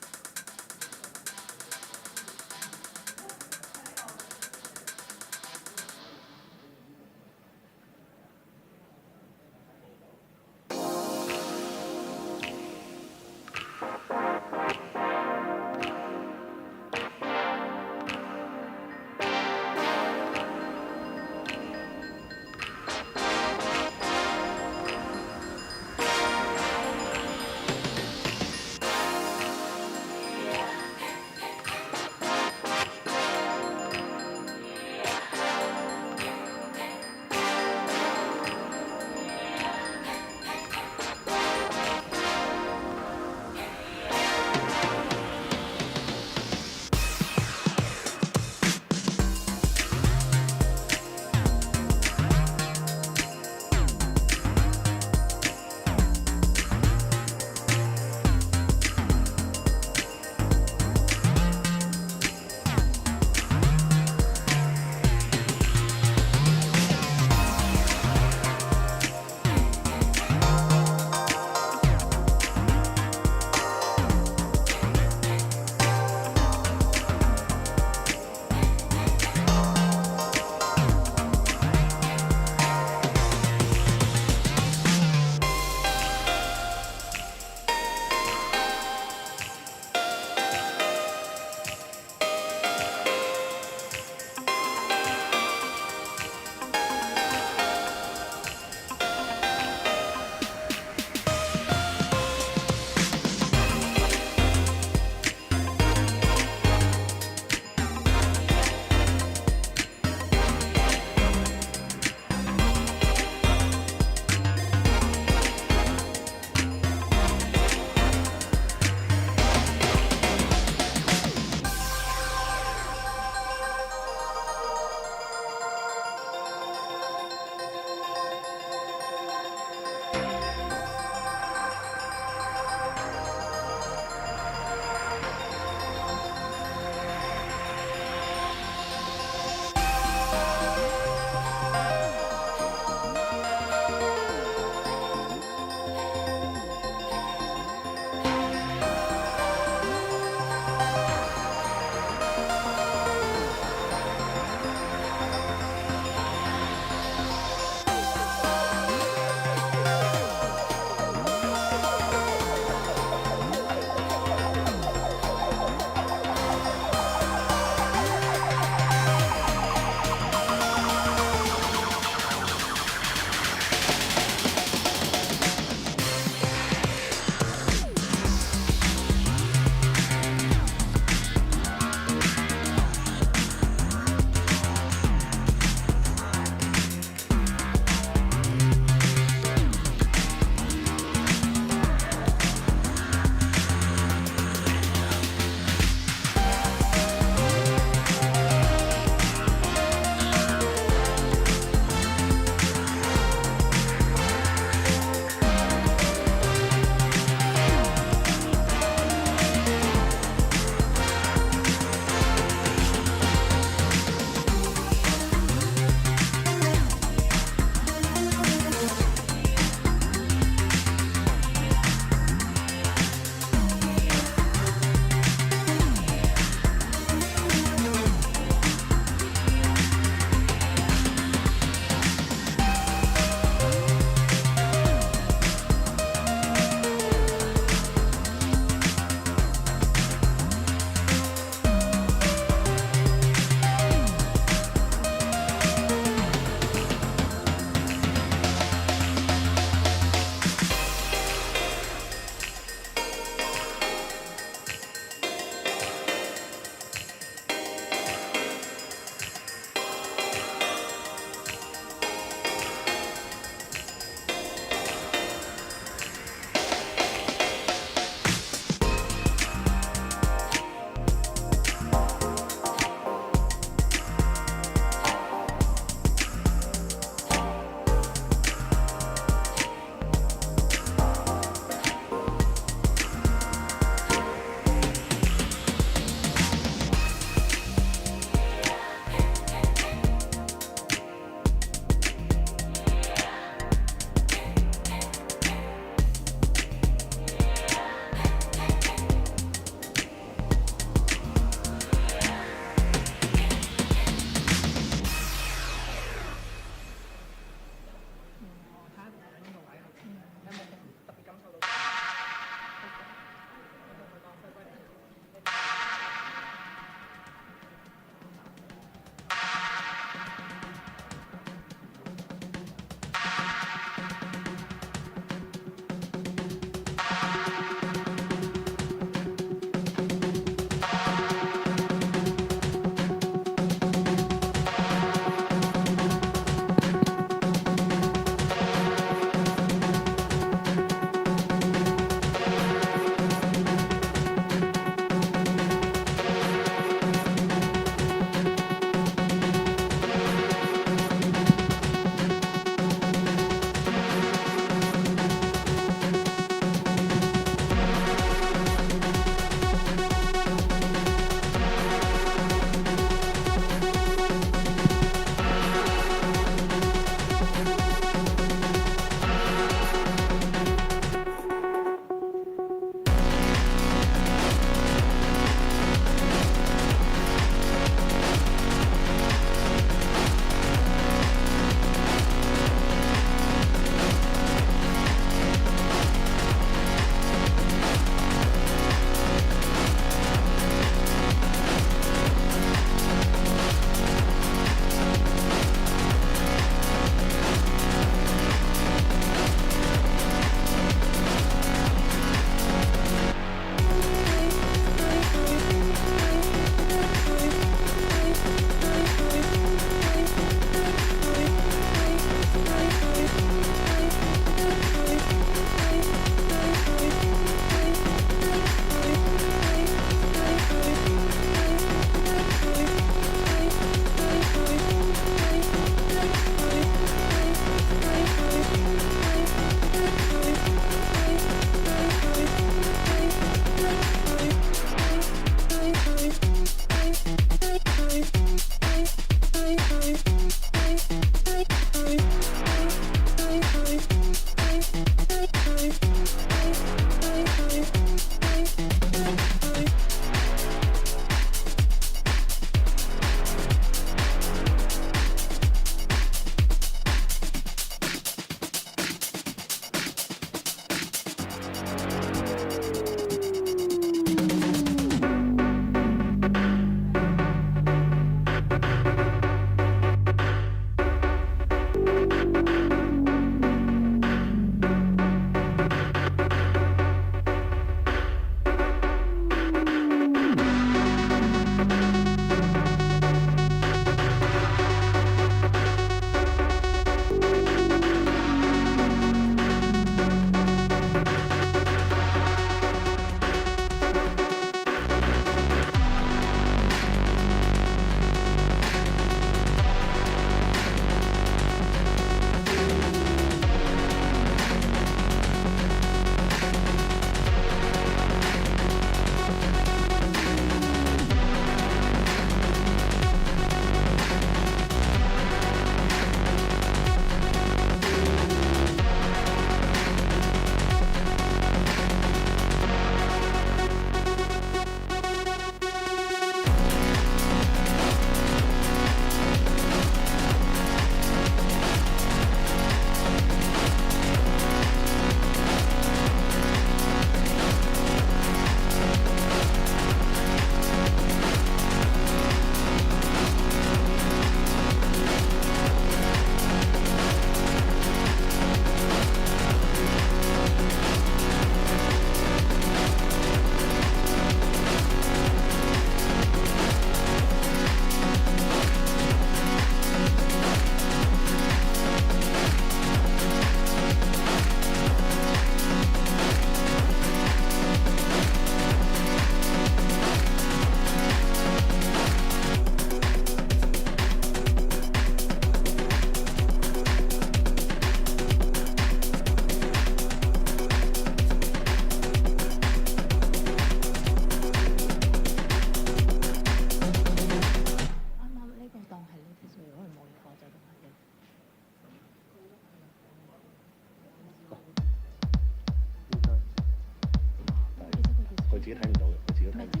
己睇唔到嘅，佢自己睇唔到。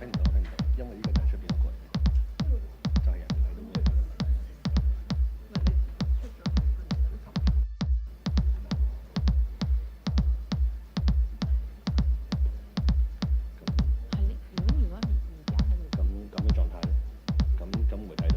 睇唔到，睇唔到，因為呢個就係出邊嗰個嚟嘅，就係人哋睇到嘅。咁嘅狀態咧，咁會睇到。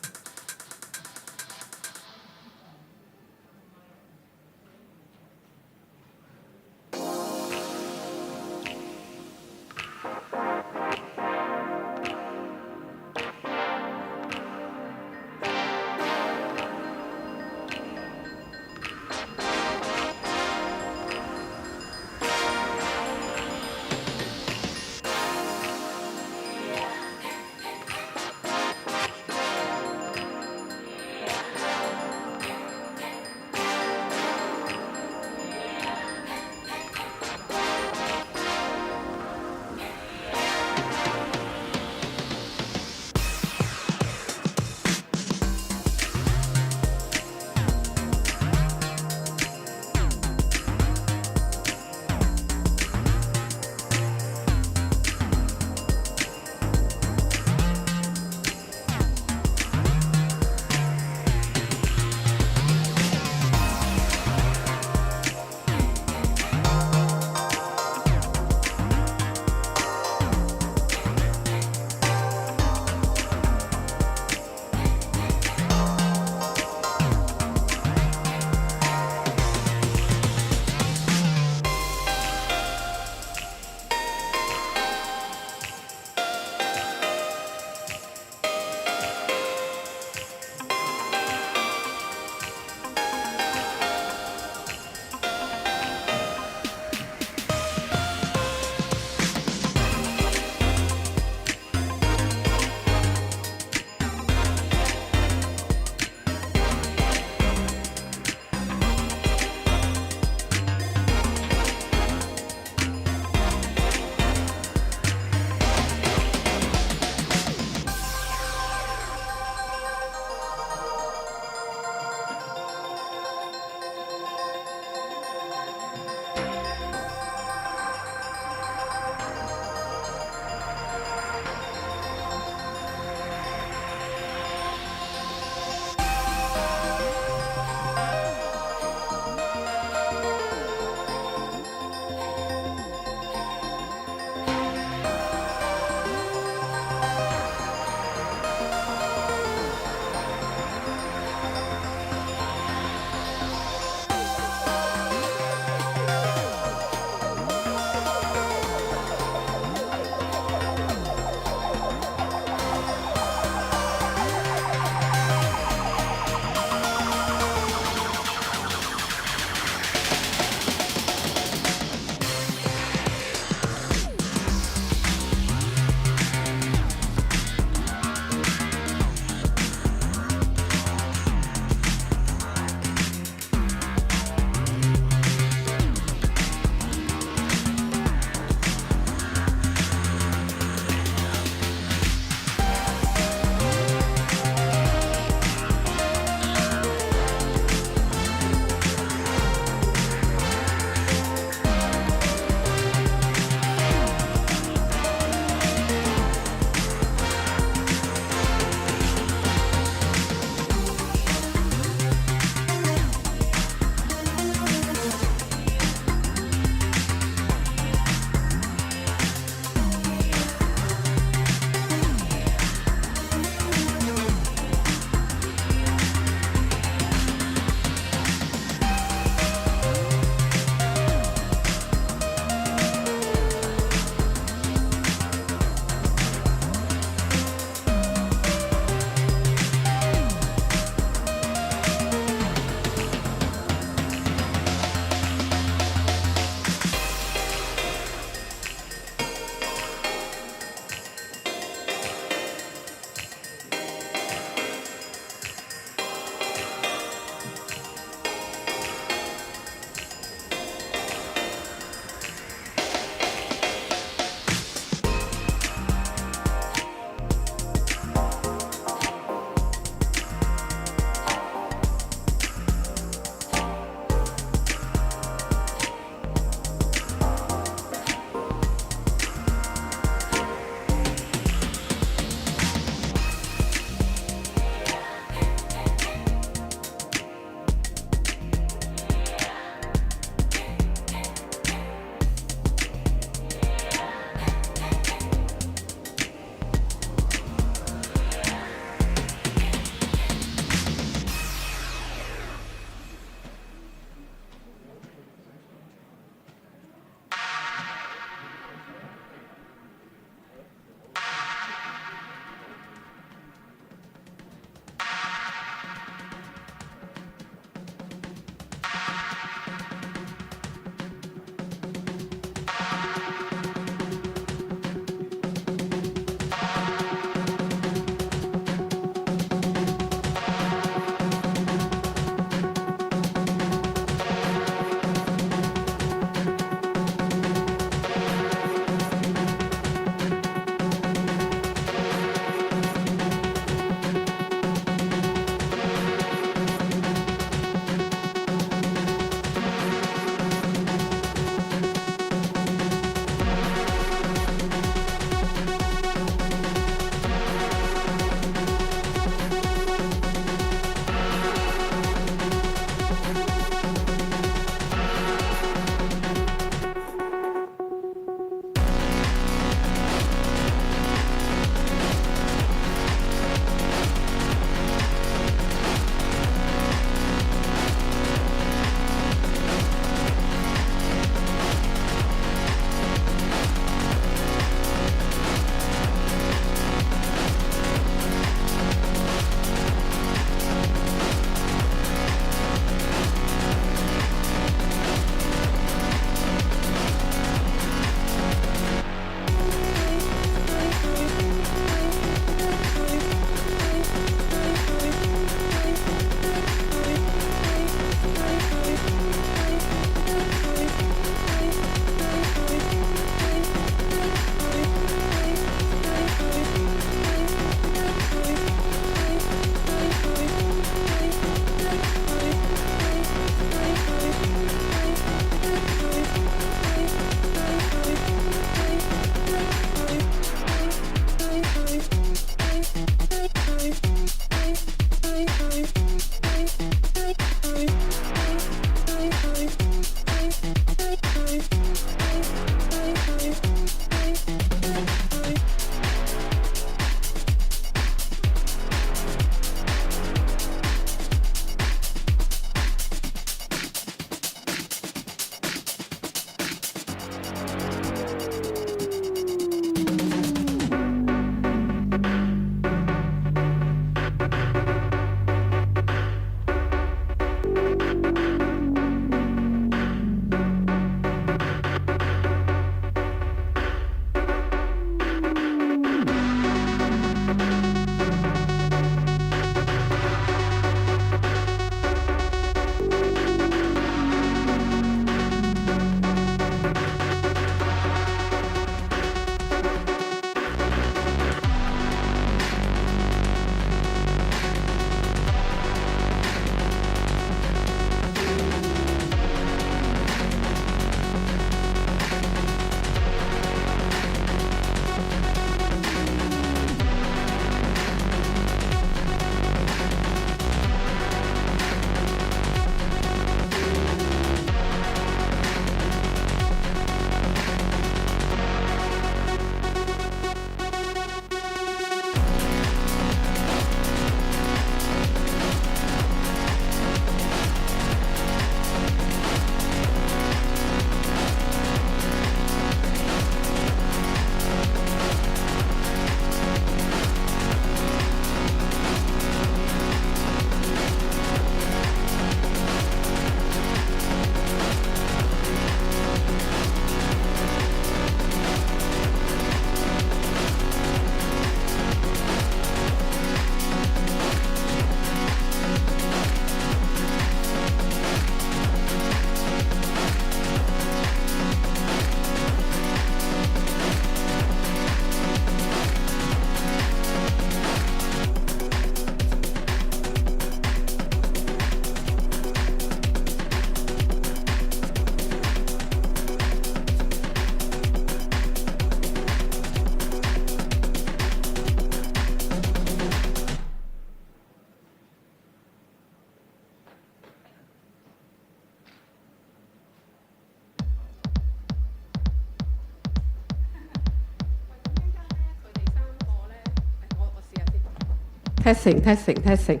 testing。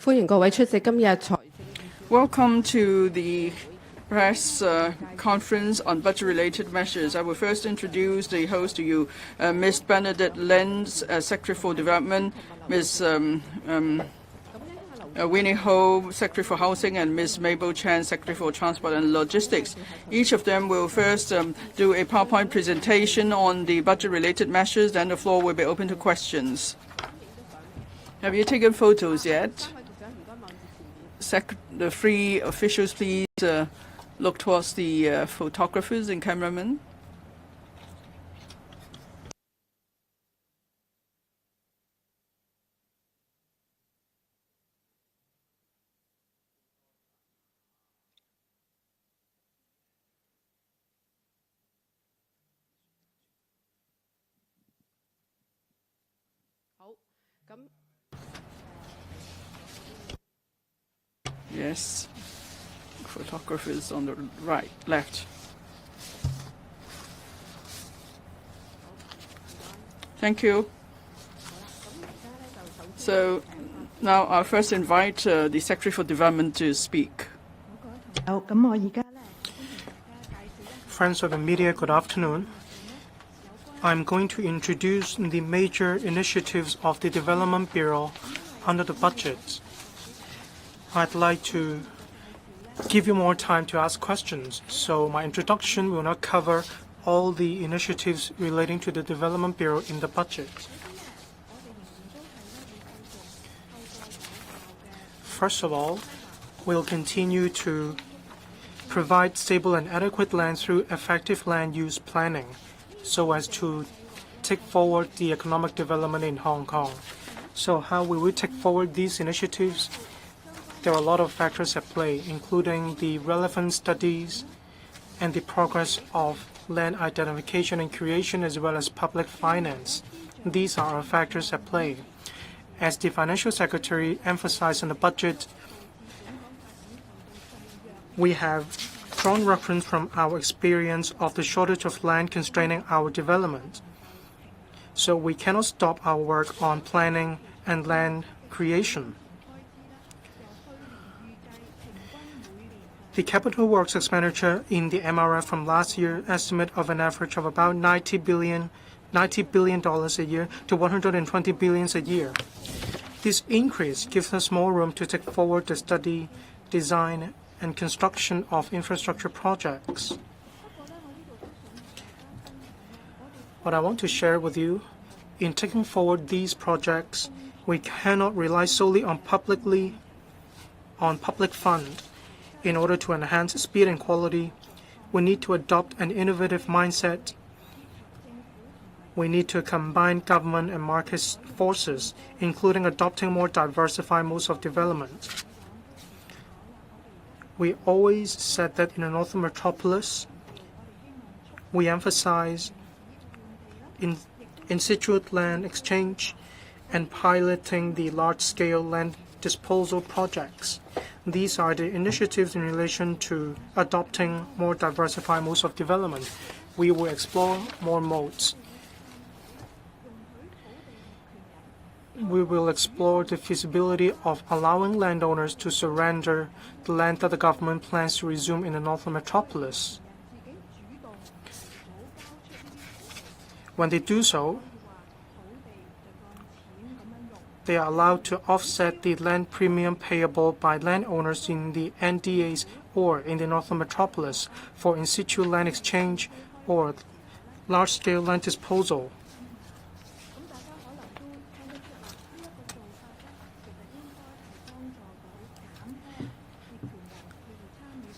歡迎各位出席今日財。Welcome to the press conference on budget-related measures. I will first introduce the host to you, Ms. Bernadette Lenz, Secretary for Development, Ms. Winnie Ho, Secretary for Housing, and Ms. Mabel Chan, Secretary for Transport and Logistics. Each of them will first do a PowerPoint presentation on the budget-related measures, then the floor will be open to questions. Have you taken photos yet? The three officials, please look towards the photographers and cameramen. Yes, photographers on the left. Thank you. So now I'll first invite the Secretary for Development to speak. Friends of the media, good afternoon. I'm going to introduce the major initiatives of the Development Bureau under the budget. I'd like to give you more time to ask questions, so my introduction will not cover all the initiatives relating to the Development Bureau in the budget. First of all, we'll continue to provide stable and adequate land through effective land use planning so as to take forward the economic development in Hong Kong. So how will we take forward these initiatives? There are a lot of factors at play, including the relevant studies and the progress of land identification and creation, as well as public finance. These are our factors at play. As the Financial Secretary emphasized in the budget, we have drawn reference from our experience of the shortage of land constraining our development. So we cannot stop our work on planning and land creation. The capital works expenditure in the MRF from last year estimate of an average of about $90 billion a year to $120 billion a year. This increase gives us more room to take forward the study, design, and construction of infrastructure projects. What I want to share with you, in taking forward these projects, we cannot rely solely on public fund. In order to enhance speed and quality, we need to adopt an innovative mindset. We need to combine government and market forces, including adopting more diversified modes of development. We always said that in the Northern Metropolis, we emphasize in situ land exchange and piloting the large-scale land disposal projects. These are the initiatives in relation to adopting more diversified modes of development. We will explore more modes. We will explore the feasibility of allowing landowners to surrender the land that the government plans to resume in the Northern Metropolis. When they do so, they are allowed to offset the land premium payable by landowners in the NDAs or in the Northern Metropolis for in situ land exchange or large-scale land disposal.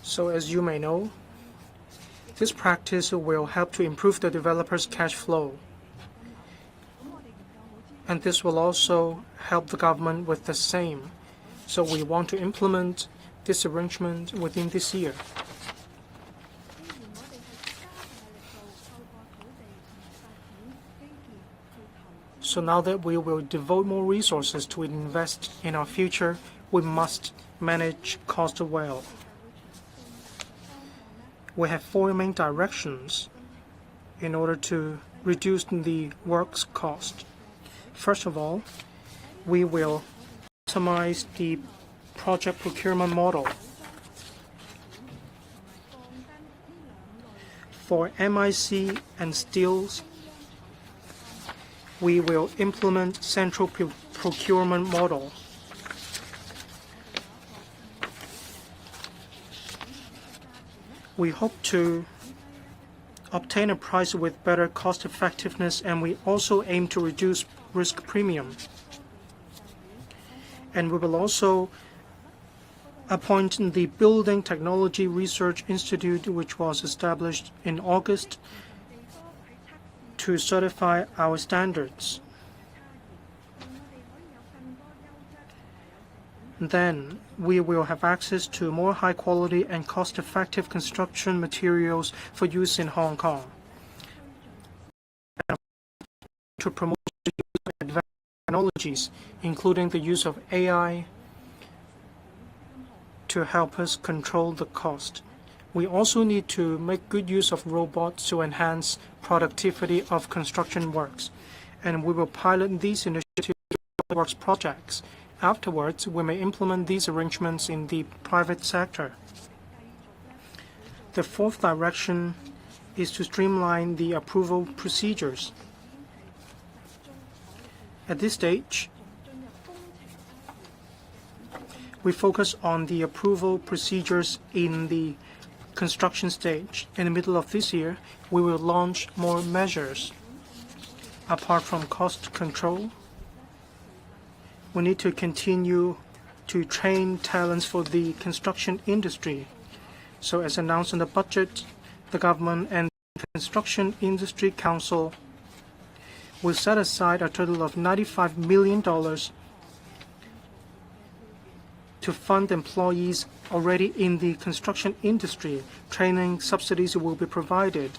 So as you may know, this practice will help to improve the developer's cash flow. And this will also help the government with the same. So we want to implement this arrangement within this year. So now that we will devote more resources to invest in our future, we must manage cost well. We have four main directions in order to reduce the works cost. First of all, we will optimize the project procurement model. For MIC and steels, we will implement central procurement model. We hope to obtain a price with better cost effectiveness, and we also aim to reduce risk premium. And we will also appoint the Building Technology Research Institute, which was established in August, to certify our standards. Then we will have access to more high-quality and cost-effective construction materials for use in Hong Kong. And to promote the use of advanced technologies, including the use of AI, to help us control the cost. We also need to make good use of robots to enhance productivity of construction works, and we will pilot these initiatives in works projects. Afterwards, we may implement these arrangements in the private sector. The fourth direction is to streamline the approval procedures. At this stage, we focus on the approval procedures in the construction stage. In the middle of this year, we will launch more measures. Apart from cost control, we need to continue to train talents for the construction industry. So as announced in the budget, the government and the Construction Industry Council will set aside a total of $95 million to fund employees already in the construction industry. Training subsidies will be provided.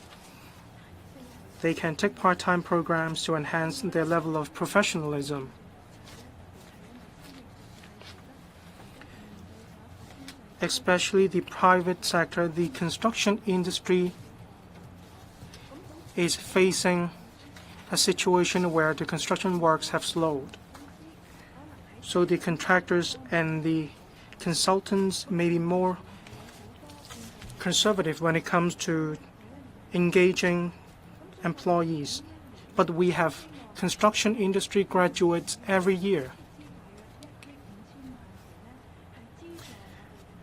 They can take part-time programs to enhance their level of professionalism. Especially the private sector, the construction industry is facing a situation where the construction works have slowed. So the contractors and the consultants may be more conservative when it comes to engaging employees. But we have construction industry graduates every year.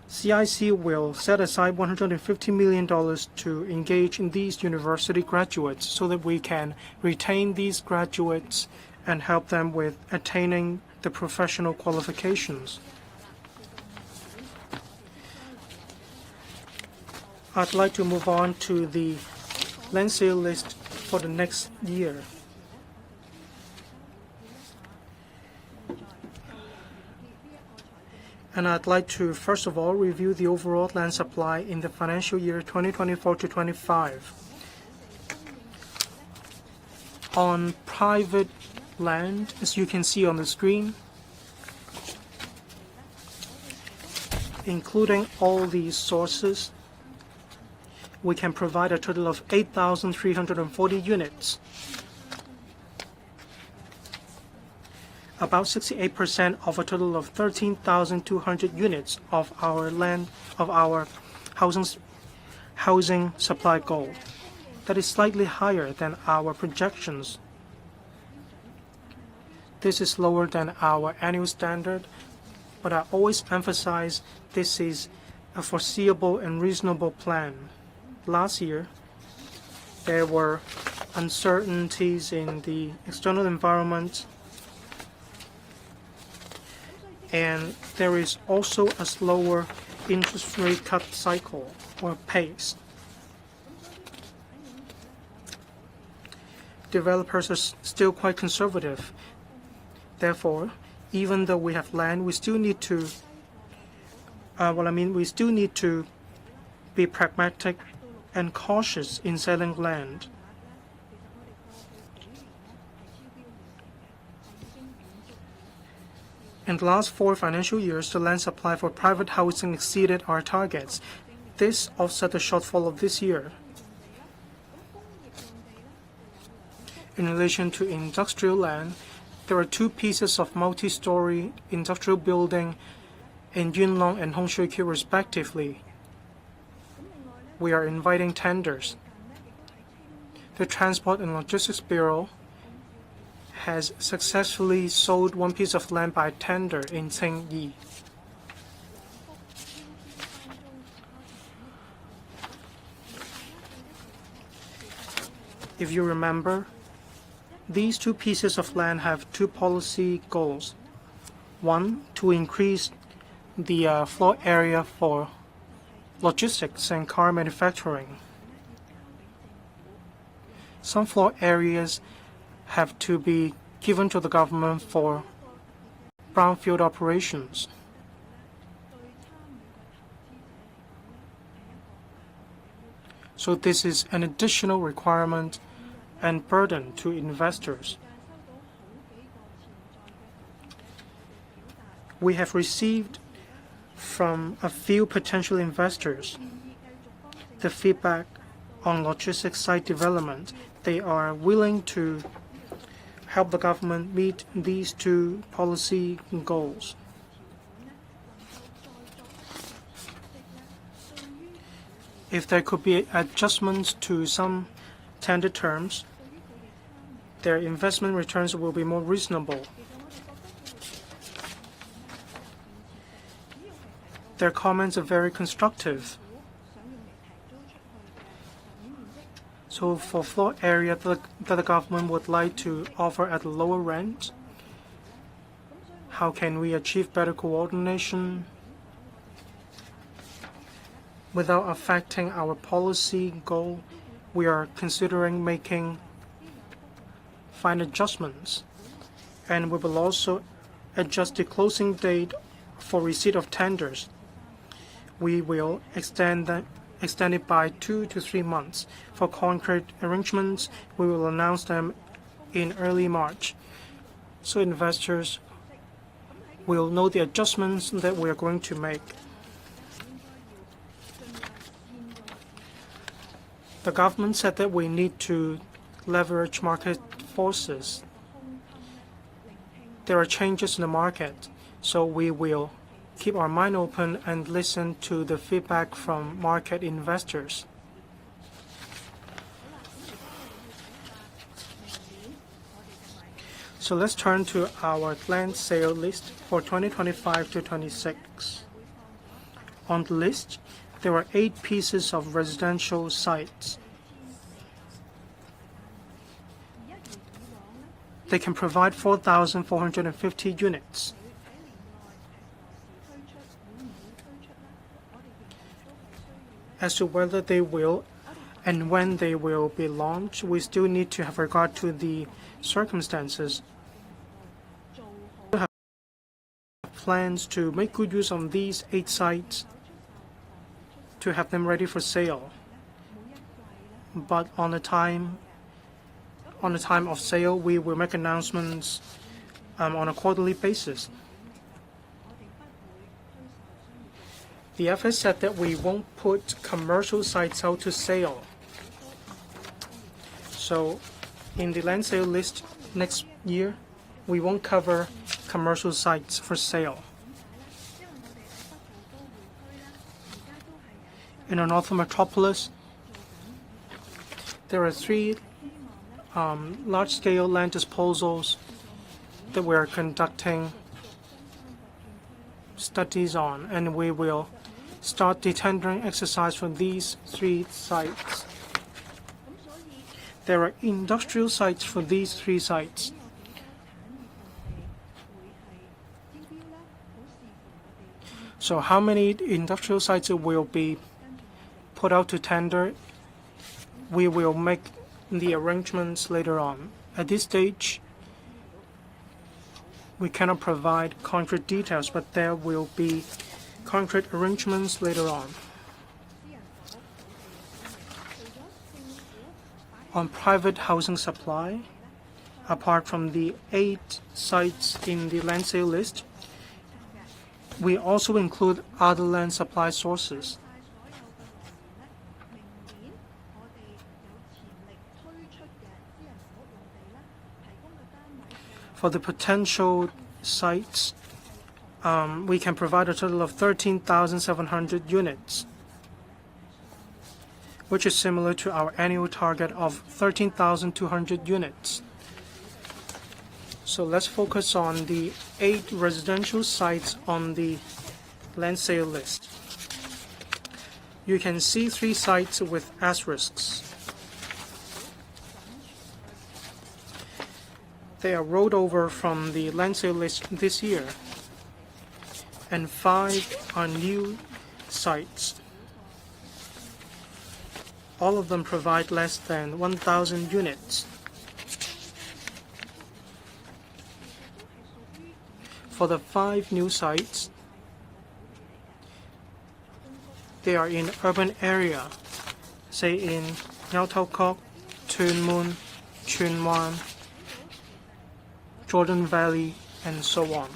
CIC will set aside $150 million to engage in these university graduates so that we can retain these graduates and help them with attaining the professional qualifications. I'd like to move on to the land sale list for the next year. And I'd like to, first of all, review the overall land supply in the financial year 2024 to 25. On private land, as you can see on the screen, including all these sources, we can provide a total of 8,340 units. About 68% of a total of 13,200 units of our land, of our housing supply goal. That is slightly higher than our projections. This is lower than our annual standard, but I always emphasize this is a foreseeable and reasonable plan. Last year, there were uncertainties in the external environment, and there is also a slower interest rate cut cycle or pace. Developers are still quite conservative. Therefore, even though we have land, we still need to we still need to be pragmatic and cautious in selling land. In the last 4 financial years, the land supply for private housing exceeded our targets. This offset the shortfall of this year. In relation to industrial land, There are 2 pieces of multi-story industrial building in Yunlong and Hongshui-Q respectively. We are inviting tenders. The Transport and Logistics Bureau has successfully sold 1 piece of land by tender in Tsingyi. If you remember, these 2 pieces of land have 2 policy goals. 1, to increase the floor area for logistics and car manufacturing. Some floor areas have to be given to the government for brownfield operations. So this is an additional requirement and burden to investors. We have received from a few potential investors the feedback on logistics site development. They are willing to help the government meet these 2 policy goals. If there could be adjustments to some tender terms, their investment returns will be more reasonable. Their comments are very constructive. So for floor area that the government would like to offer at a lower rent, how can we achieve better coordination without affecting our policy goal? We are considering making fine adjustments, and we will also adjust the closing date for receipt of tenders. We will extend it by 2 to 3 months. For concrete arrangements, we will announce them in early March, so investors will know the adjustments that we are going to make. The government said that we need to leverage market forces. There are changes in the market, so we will keep our mind open and listen to the feedback from market investors. So let's turn to our land sale list for 2025 to 26. On the list, there are 8 pieces of residential sites. They can provide 4,450 units. As to whether they will and when they will be launched, we still need to have regard to the circumstances. We have plans to make good use of these 8 sites to have them ready for sale. But on the time of sale, we will make announcements on a quarterly basis. The FS said that we won't put commercial sites out to sale. So in the land sale list next year, we won't cover commercial sites for sale. In our Northern Metropolis, there are 3 large-scale land disposals that we are conducting studies on, and we will start the tendering exercise for these 3 sites. There are industrial sites for these 3 sites. So how many industrial sites will be put out to tender? We will make the arrangements later on. At this stage, we cannot provide concrete details, but there will be concrete arrangements later on. On private housing supply, apart from the 8 sites in the land sale list, we also include other land supply sources. For the potential sites, we can provide a total of 13,700 units, which is similar to our annual target of 13,200 units. So let's focus on the 8 residential sites on the land sale list. You can see 3 sites with asterisks. They are rolled over from the land sale list this year, and 5 are new sites. All of them provide less than 1,000 units. For the 5 new sites, they are in urban area, say in Ngau Tau Kok, Tuen Mun, Tsuen Wan, Jordan Valley, and so on.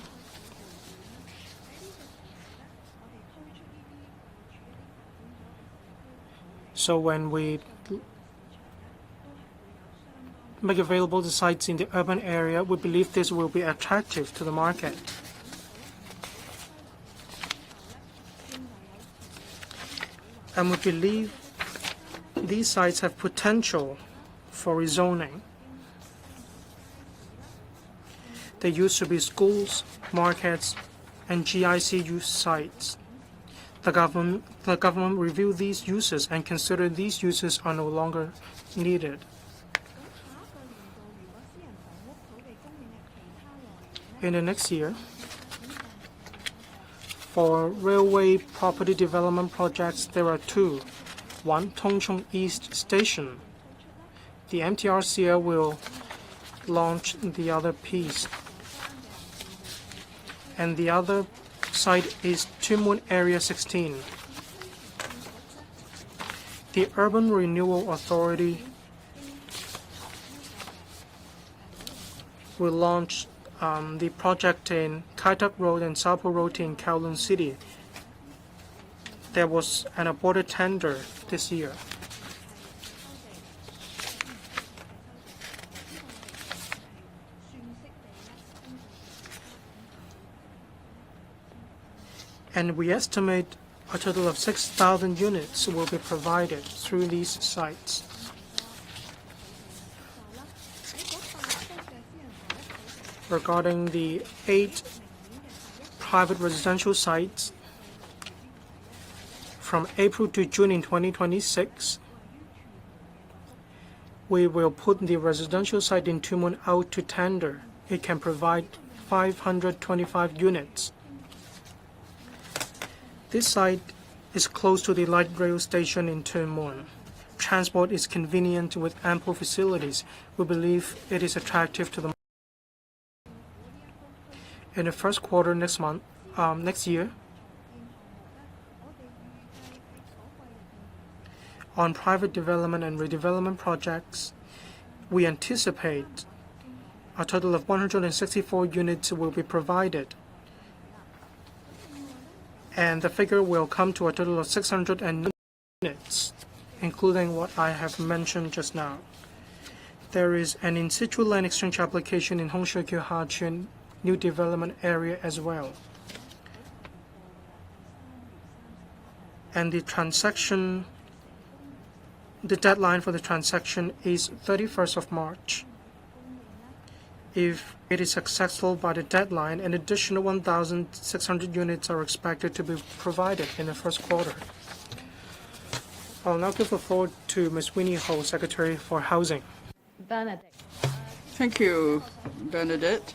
So when we make available the sites in the urban area, we believe this will be attractive to the market. And we believe these sites have potential for rezoning. They used to be schools, markets, and GIC use sites. The government reviewed these uses and considered these uses are no longer needed. In the next year, for railway property development projects, there are 2. One, Tung Chung East Station. The MTRCL will launch the other piece. And the other site is Tuen Mun Area 16. The Urban Renewal Authority will launch the project in Kai Tak Road and Sapo Road in Kowloon City. There was an aborted tender this year. And we estimate a total of 6,000 units will be provided through these sites. Regarding the 8 private residential sites, from April to June in 2026, we will put the residential site in Tuen Mun out to tender. It can provide 525 units. This site is close to the light rail station in Tuen Mun. Transport is convenient with ample facilities. We believe it is attractive to the market. In the first quarter next year, on private development and redevelopment projects, we anticipate a total of 164 units will be provided. And the figure will come to a total of 600 units, including what I have mentioned just now. There is an in-situ land exchange application in Hongshui-kyu Ha-chuen new development area as well. And the deadline for the transaction is 31st of March. If it is successful by the deadline, an additional 1,600 units are expected to be provided in the first quarter. I'll now give the floor to Ms. Winnie Ho, Secretary for Housing. Bernadette. Thank you, Bernadette.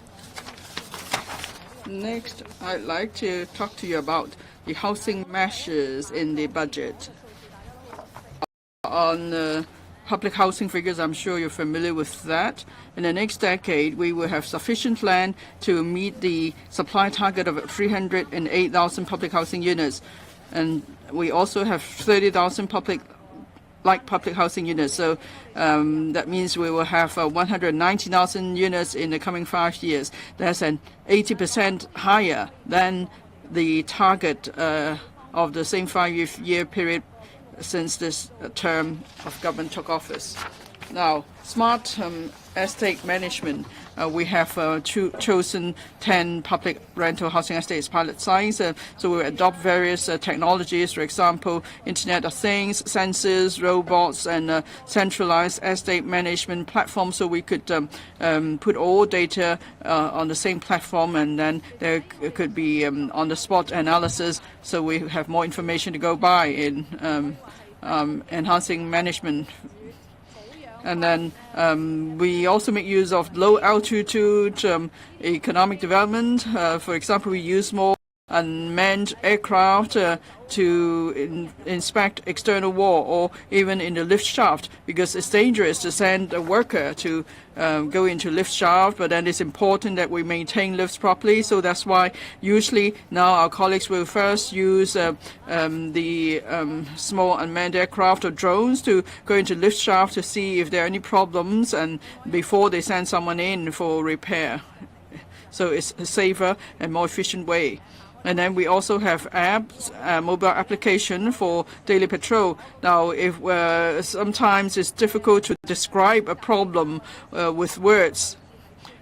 Next, I'd like to talk to you about the housing measures in the budget. On public housing figures, I'm sure you're familiar with that. In the next decade, we will have sufficient land to meet the supply target of 308,000 public housing units. And we also have 30,000 public housing units. So that means we will have 190,000 units in the coming 5 years. That's an 80% higher than the target of the same 5-year period since this term of government took office. Now, smart estate management. We have chosen 10 public rental housing estates pilot sites. So we adopt various technologies, for example, Internet of Things, sensors, robots, and centralized estate management platform. So we could put all data on the same platform, and then there could be on-the-spot analysis. So we have more information to go by in enhancing management. And then we also make use of low-altitude economic development. For example, we use more unmanned aircraft to inspect external wall, or even in the lift shaft, because it's dangerous to send a worker to go into lift shaft, but then it's important that we maintain lifts properly. So that's why usually now our colleagues will first use the small unmanned aircraft or drones to go into lift shaft to see if there are any problems, and before they send someone in for repair. So it's a safer and more efficient way. And then we also have apps, mobile application for daily patrol. Now, if sometimes it's difficult to describe a problem with words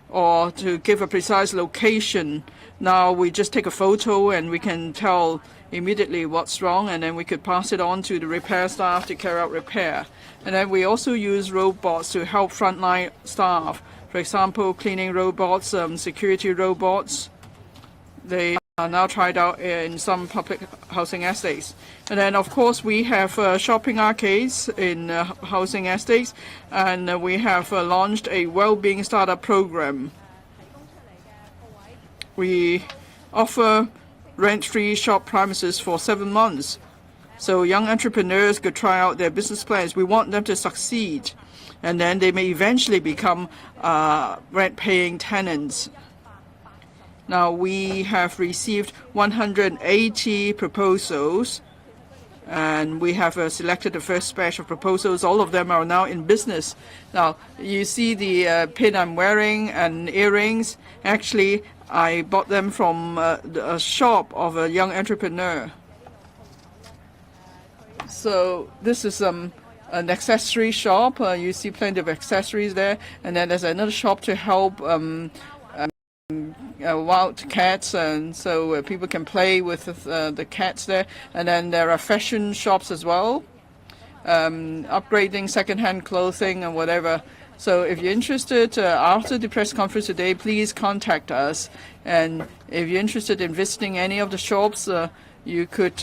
or to give a precise location, now we just take a photo and we can tell immediately what's wrong, and then we could pass it on to the repair staff to carry out repair. And then we also use robots to help frontline staff. For example, cleaning robots, security robots. They are now tried out in some public housing estates. And then, of course, we have shopping arcades in housing estates, and we have launched a well-being startup program. We offer rent-free shop premises for 7 months, so young entrepreneurs could try out their business plans. We want them to succeed, and then they may eventually become rent-paying tenants. Now, we have received 180 proposals, and we have selected the first batch of proposals. All of them are now in business. Now, you see the pin I'm wearing and earrings. Actually, I bought them from a shop of a young entrepreneur. So this is an accessory shop. You see plenty of accessories there. And then there's another shop to help wild cats, and so people can play with the cats there. And then there are fashion shops as well, upgrading second-hand clothing and whatever. So if you're interested, after the press conference today, please contact us. And if you're interested in visiting any of the shops, you could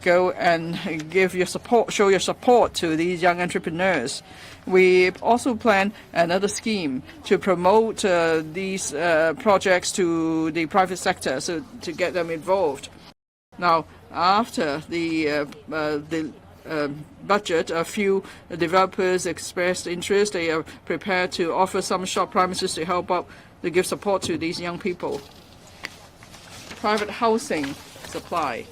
go and give your support, show your support to these young entrepreneurs. We also plan another scheme to promote these projects to the private sector, so to get them involved. Now, after the budget, a few developers expressed interest. They are prepared to offer some shop premises to help out, to give support to these young people. Private housing supply.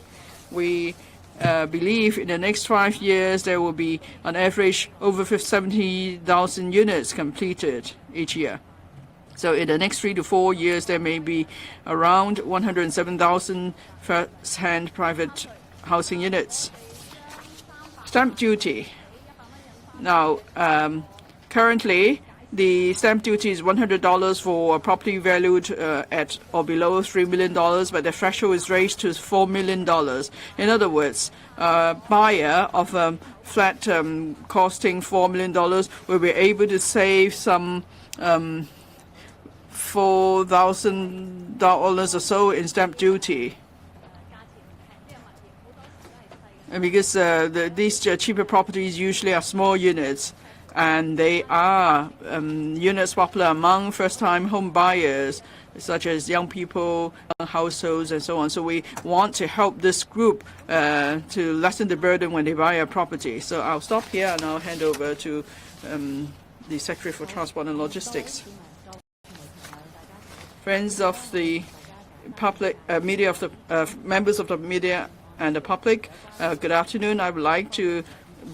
We believe in the next 5 years there will be on average over 70,000 units completed each year. So in the next 3 to 4 years there may be around 107,000 first-hand private housing units. Stamp duty. Now, currently the stamp duty is $100 for a property valued at or below $3 million, but the threshold is raised to $4 million. In other words, a buyer of a flat costing $4 million will be able to save some $4,000 or so in stamp duty. And because these cheaper properties usually are small units, and they are units popular among first-time home buyers, such as young people, households, and so on. So we want to help this group to lessen the burden when they buy a property. So I'll stop here and I'll hand over to the Secretary for Transport and Logistics. Friends of the public, media, of the members of the media and the public, good afternoon. I would like to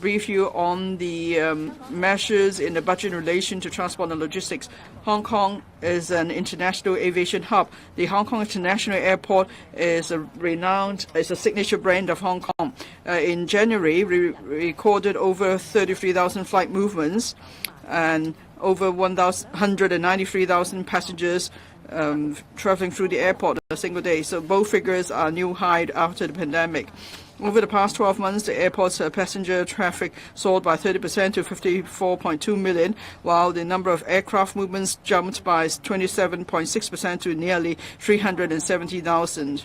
brief you on the measures in the budget in relation to transport and logistics. Hong Kong is an international aviation hub. The Hong Kong International Airport is a signature brand of Hong Kong. In January, we recorded over 33,000 flight movements, and over 193,000 passengers traveling through the airport a single day. So both figures are new high after the pandemic. Over the past 12 months, the airport's passenger traffic soared by 30% to 54.2 million, while the number of aircraft movements jumped by 27.6% to nearly 370,000.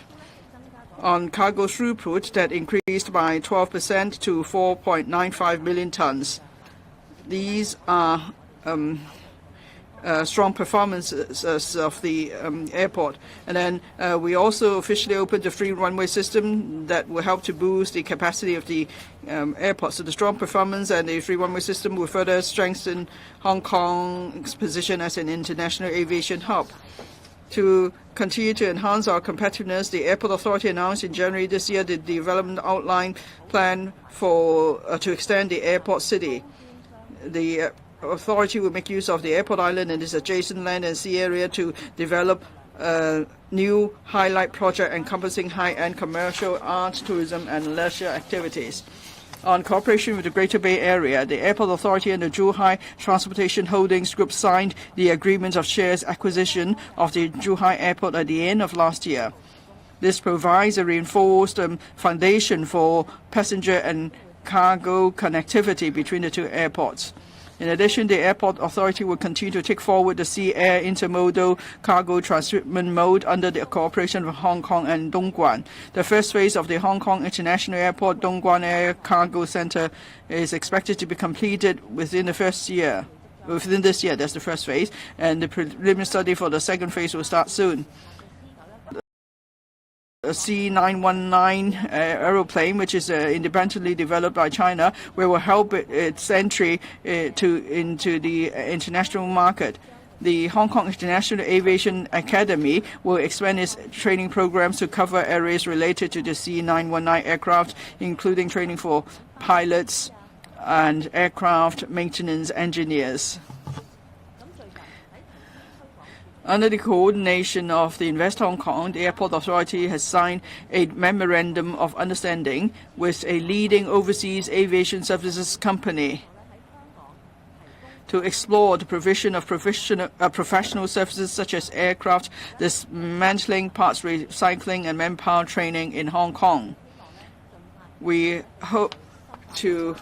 On cargo throughput, that increased by 12% to 4.95 million tons. These are strong performances of the airport. And then we also officially opened the free runway system that will help to boost the capacity of the airport. So the strong performance and the free runway system will further strengthen Hong Kong's position as an international aviation hub. To continue to enhance our competitiveness, the Airport Authority announced in January this year the development outline plan for to extend the airport city. The authority will make use of the airport island and its adjacent land and sea area to develop a new highlight project encompassing high-end commercial, art, tourism, and leisure activities. On cooperation with the Greater Bay Area, the Airport Authority and the Zhuhai Transportation Holdings Group signed the agreement of shares acquisition of the Zhuhai Airport at the end of last year. This provides a reinforced foundation for passenger and cargo connectivity between the two airports. In addition, the Airport Authority will continue to take forward the sea-air intermodal cargo transshipment mode under the cooperation of Hong Kong and Dongguan. The first phase of the Hong Kong International Airport Dongguan Air Cargo Center is expected to be completed within this year. That's the first phase, and the preliminary study for the second phase will start soon. A C919 aeroplane, which is independently developed by China, will help its entry into the international market. The Hong Kong International Aviation Academy will expand its training programs to cover areas related to the C919 aircraft, including training for pilots and aircraft maintenance engineers. Under the coordination of the Invest Hong Kong, the Airport Authority has signed a memorandum of understanding with a leading overseas aviation services company to explore the provision of professional services such as aircraft dismantling, parts recycling, and manpower training in Hong Kong. We hope to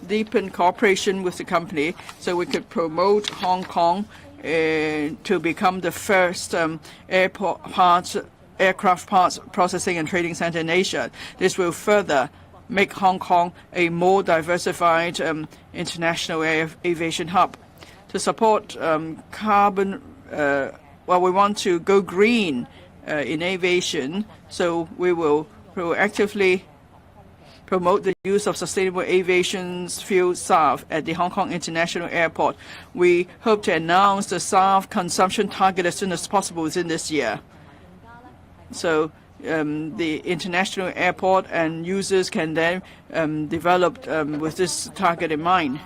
deepen cooperation with the company so we could promote Hong Kong to become the first aircraft parts processing and trading center in Asia. This will further make Hong Kong a more diversified international aviation hub. To support carbon, we want to go green in aviation, so we will proactively promote the use of sustainable aviation fuel SAF at the Hong Kong International Airport. We hope to announce the SAF consumption target as soon as possible within this year. So the international airport and users can then develop with this target in mind.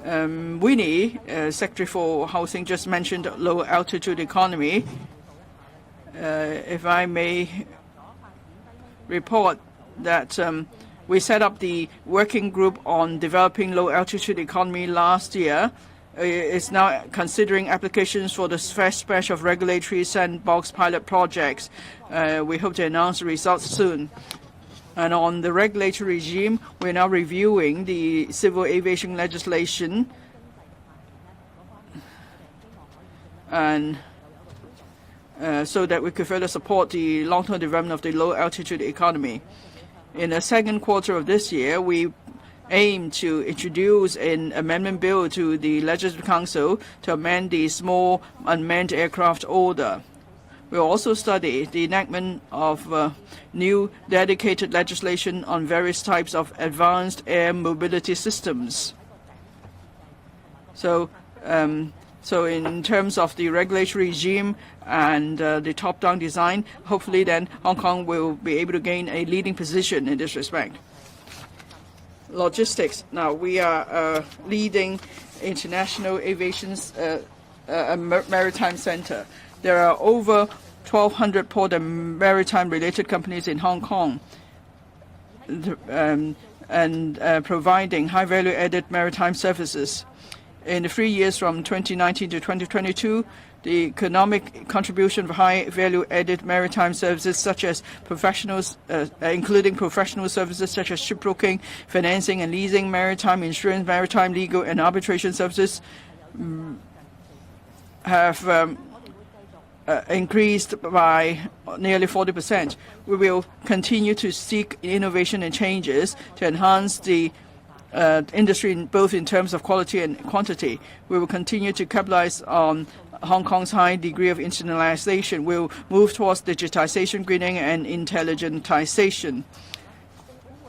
Winnie, Secretary for Housing, just mentioned low altitude economy. If I may report that we set up the working group on developing low-altitude economy last year. It's now considering applications for the first batch of regulatory sandbox pilot projects. We hope to announce the results soon. And on the regulatory regime, we're now reviewing the civil aviation legislation and so that we could further support the long-term development of the low-altitude economy. In the second quarter of this year, we aim to introduce an amendment bill to the Legislative Council to amend the Small Unmanned Aircraft Order. We will also study the enactment of new dedicated legislation on various types of advanced air mobility systems. So in terms of the regulatory regime and the top-down design, hopefully then Hong Kong will be able to gain a leading position in this respect. Logistics. Now, we are a leading international aviation maritime center. There are over 1,200 port and maritime-related companies in Hong Kong and providing high-value-added maritime services. In the 3 years from 2019 to 2022, the economic contribution of high value-added maritime services such as including professional services such as shipbroking, financing and leasing, maritime insurance, maritime legal and arbitration services have increased by nearly 40%. We will continue to seek innovation and changes to enhance the industry both in terms of quality and quantity. We will continue to capitalize on Hong Kong's high degree of internationalization. We will move towards digitization, greening, and intelligentization.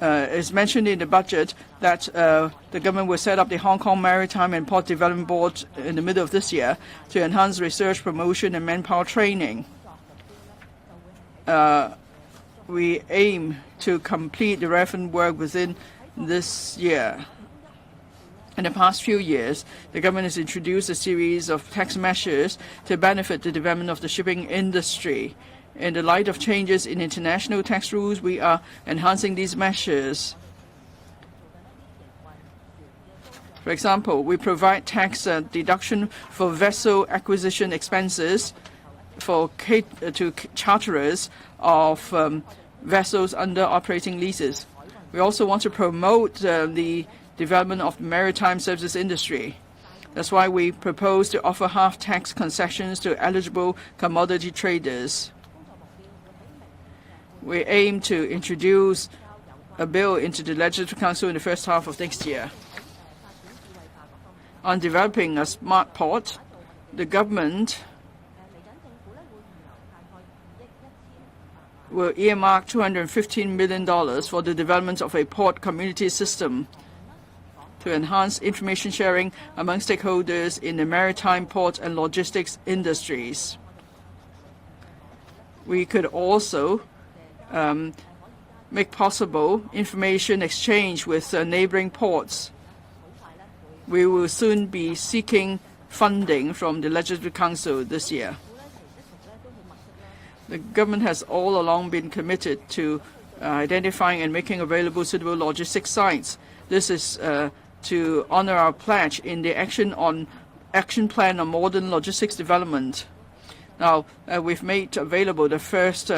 It's mentioned in the budget that the government will set up the Hong Kong Maritime and Port Development Board in the middle of this year to enhance research, promotion, and manpower training. We aim to complete the relevant work within this year. In the past few years, the government has introduced a series of tax measures to benefit the development of the shipping industry. In the light of changes in international tax rules, we are enhancing these measures. For example, we provide tax deduction for vessel acquisition expenses to charterers of vessels under operating leases. We also want to promote the development of the maritime services industry. That's why we propose to offer half-tax concessions to eligible commodity traders. We aim to introduce a bill into the Legislative Council in the first half of next year. On developing a smart port, the government will earmark $215 million for the development of a port community system to enhance information sharing among stakeholders in the maritime, port, and logistics industries. We could also make possible information exchange with neighboring ports. We will soon be seeking funding from the Legislative Council this year. The government has all along been committed to identifying and making available suitable logistics sites. This is to honor our pledge in the action plan on modern logistics development. Now, we've made available the first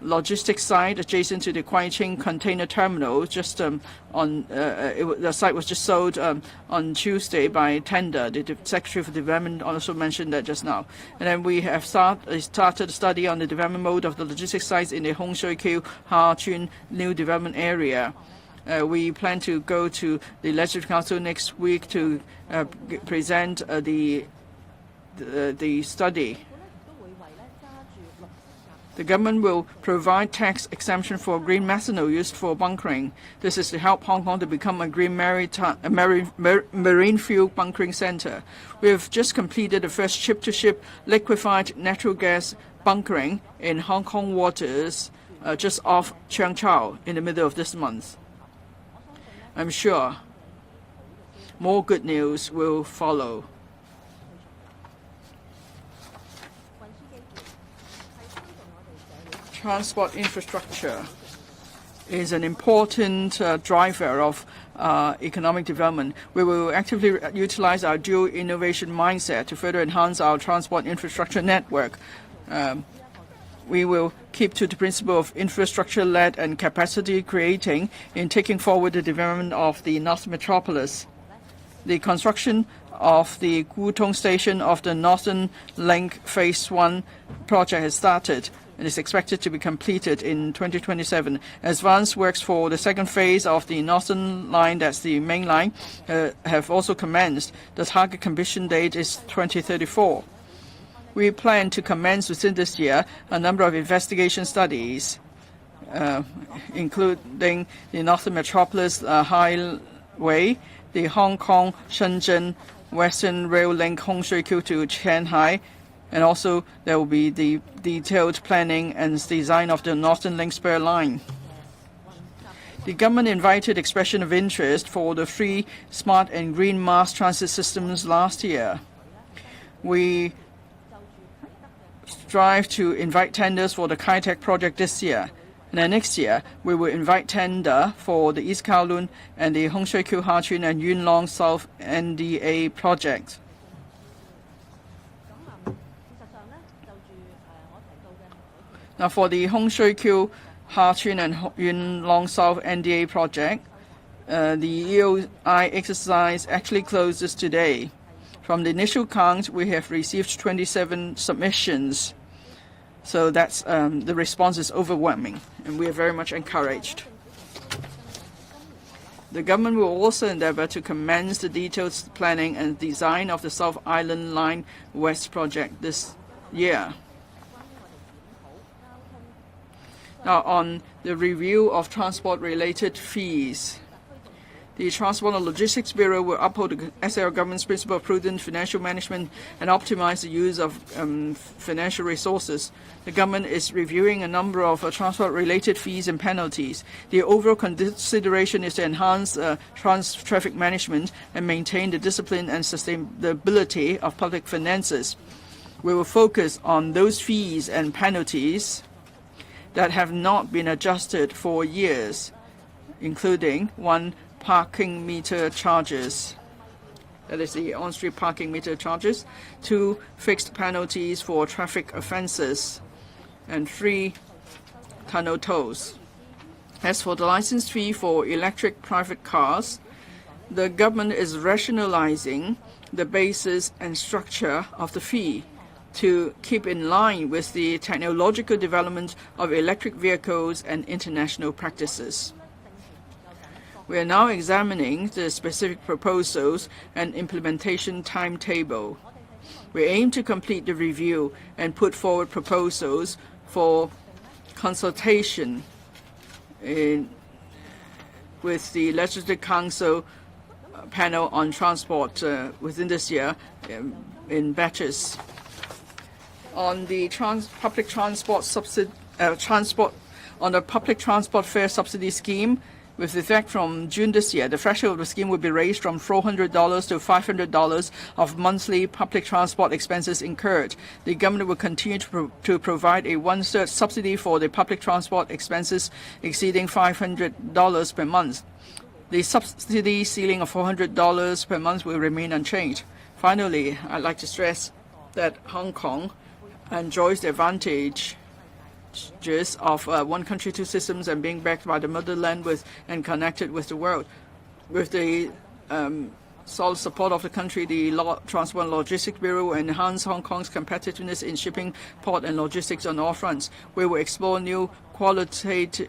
logistics site adjacent to the Kwai Ching container terminal. The site was just sold on Tuesday by tender. The Secretary for Development also mentioned that just now. And then we have started a study on the development mode of the logistics sites in the Hong Shui Kiu Ha Chun new development area. We plan to go to the Legislative Council next week to present the study. The government will provide tax exemption for green methanol used for bunkering. This is to help Hong Kong to become a green marine fuel bunkering center. We have just completed the first ship-to-ship liquefied natural gas bunkering in Hong Kong waters just off Cheung Chau in the middle of this month. I'm sure more good news will follow. Transport infrastructure is an important driver of economic development. We will actively utilize our dual innovation mindset to further enhance our transport infrastructure network. We will keep to the principle of infrastructure-led and capacity creating in taking forward the development of the Northern Metropolis. The construction of the Gutong station of the Northern Link Phase 1 project has started and is expected to be completed in 2027. Advanced works for the second phase of the Northern Line, that's the main line, have also commenced. The target completion date is 2034. We plan to commence within this year a number of investigation studies, including the Northern Metropolis Highway, the Hong Kong-Shenzhen Western Rail Link Hong Shui Kiu to Shanghai, and also there will be the detailed planning and design of the Northern Link Spur line. The government invited expression of interest for the free, smart and green mass transit systems last year. We strive to invite tenders for the Kai-Tak project this year. And then next year, we will invite tender for the East Kowloon and the Hung Shui Kiu Ha-Chun and Yuen Long South NDA projects. Now, for the Hung Shui Kiu Ha-Chun and Yuen Long South NDA project, the EOI exercise actually closes today. From the initial count, we have received 27 submissions. So that's the response is overwhelming, and we are very much encouraged. The government will also endeavour to commence the detailed planning and design of the South Island Line West project this year. Now, on the review of transport-related fees, the Transport and Logistics Bureau will uphold the SAR government's principle of prudent financial management and optimize the use of financial resources. The government is reviewing a number of transport-related fees and penalties. The overall consideration is to enhance traffic management and maintain the discipline and sustainability of public finances. We will focus on those fees and penalties that have not been adjusted for years, including 1. Parking meter charges, that is the on-street parking meter charges, 2. Fixed penalties for traffic offences, and 3. Tunnel tolls. As for the license fee for electric private cars, the government is rationalizing the basis and structure of the fee to keep in line with the technological development of electric vehicles and international practices. We are now examining the specific proposals and implementation timetable. We aim to complete the review and put forward proposals for consultation with the Legislative Council panel on transport within this year in batches. On the public transport fare subsidy scheme, with effect from June this year, the threshold of the scheme will be raised from $400 to $500 of monthly public transport expenses incurred. The government will continue to provide a one-third subsidy for the public transport expenses exceeding $500 per month. The subsidy ceiling of $400 per month will remain unchanged. Finally, I'd like to stress that Hong Kong enjoys the advantage of one country, two systems, and being backed by the motherland and connected with the world. With the solid support of the country, the Transport and Logistics Bureau will enhance Hong Kong's competitiveness in shipping, port, and logistics on all fronts. We will explore new quality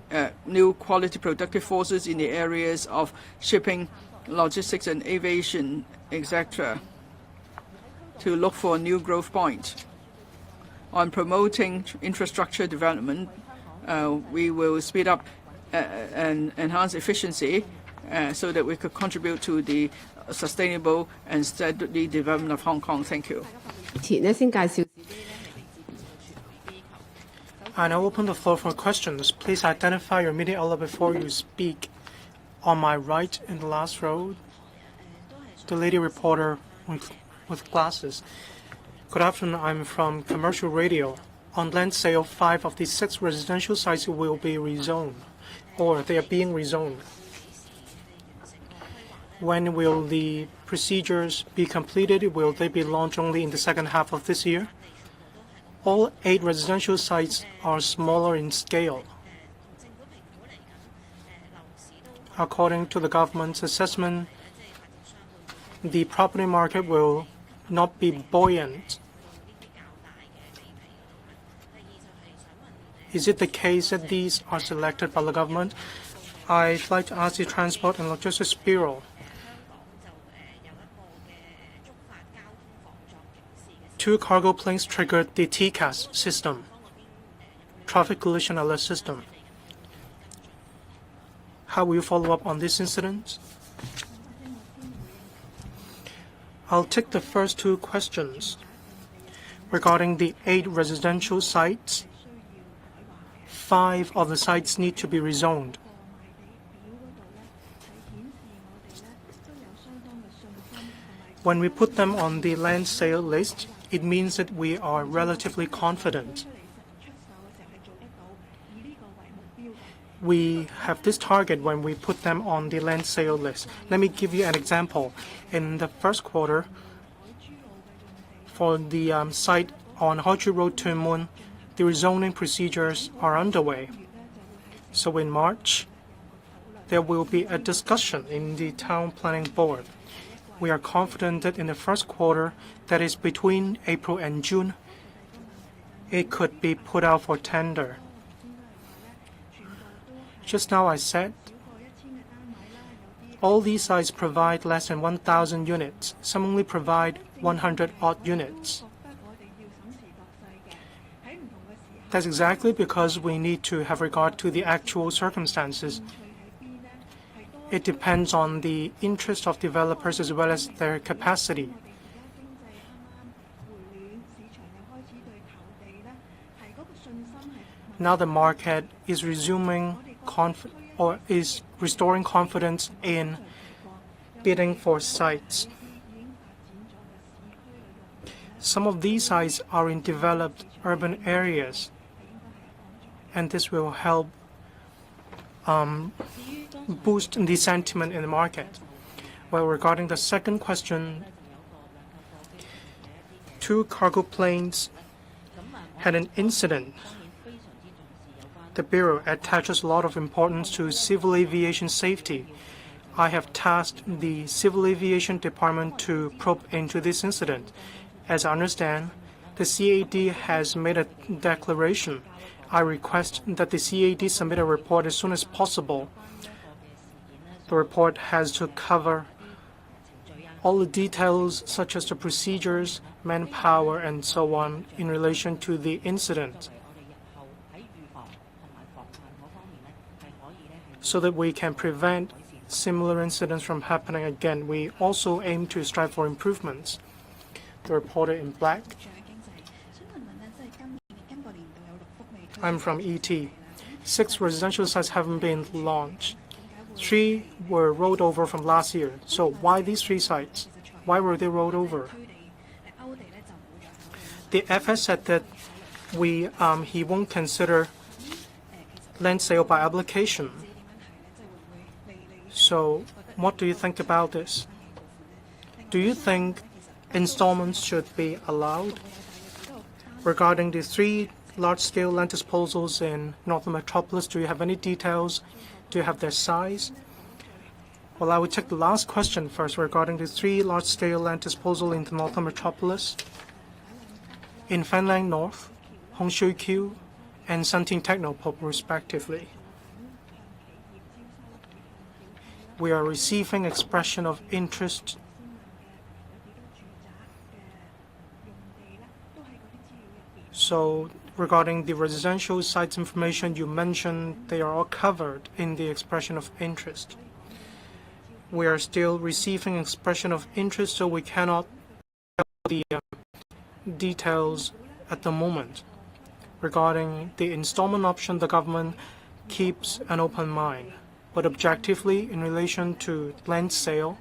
productive forces in the areas of shipping, logistics, and aviation, etc., to look for a new growth point. On promoting infrastructure development, we will speed up and enhance efficiency so that we could contribute to the sustainable and steady development of Hong Kong. Thank you. I now open the floor for questions. Please identify your media outlet before you speak. On my right in the last row, the lady reporter with glasses. Good afternoon. I'm from Commercial Radio. On land sale, 5 of the 6 residential sites will be rezoned, or they are being rezoned. When will the procedures be completed? Will they be launched only in the second half of this year? All 8 residential sites are smaller in scale. According to the government's assessment, the property market will not be buoyant. Is it the case that these are selected by the government? I'd like to ask the Transport and Logistics Bureau. 2 cargo planes triggered the TCAS system, Traffic Collision Alert System. How will you follow up on this incident? I'll take the first 2 questions. Regarding the 8 residential sites, 5 of the sites need to be rezoned. When we put them on the land sale list, it means that we are relatively confident. we have this target when we put them on the land sale list. Let me give you an example. In the first quarter, for the site on Hoju Road, Tuen Mun, the rezoning procedures are underway. So in March, there will be a discussion in the Town Planning Board. We are confident that in the first quarter, that is between April and June, it could be put out for tender. Just now I said all these sites provide less than 1,000 units. Some only provide 100 odd units. That's exactly because we need to have regard to the actual circumstances. It depends on the interest of developers as well as their capacity. Now the market is is restoring confidence in bidding for sites. Some of these sites are in developed urban areas, and this will help boost the sentiment in the market. Well, regarding the second question, 2 cargo planes had an incident. The Bureau attaches a lot of importance to civil aviation safety. I have tasked the Civil Aviation Department to probe into this incident. As I understand, the CAD has made a declaration. I request that the CAD submit a report as soon as possible. The report has to cover all the details such as the procedures, manpower, and so on in relation to the incident, so that we can prevent similar incidents from happening again. We also aim to strive for improvements. The reporter in black. I'm from ET. 6 residential sites haven't been launched. 3 were rolled over from last year. So why these 3 sites? Why were they rolled over? The FS said that he won't consider land sale by application. So what do you think about this? Do you think installments should be allowed? Regarding the 3 large-scale land disposals in Northern Metropolis, do you have any details? Do you have their size? Well, I will take the last question first regarding the 3 large-scale land disposal in the Northern Metropolis. In Fanlang North, Hongshui Q, and Santin Technopop, respectively. We are receiving expression of interest So regarding the residential sites information you mentioned, they are all covered in the expression of interest. We are still receiving expression of interest, so we cannot tell the details at the moment. Regarding the installment option, the government keeps an open mind. But objectively, in relation to land sale,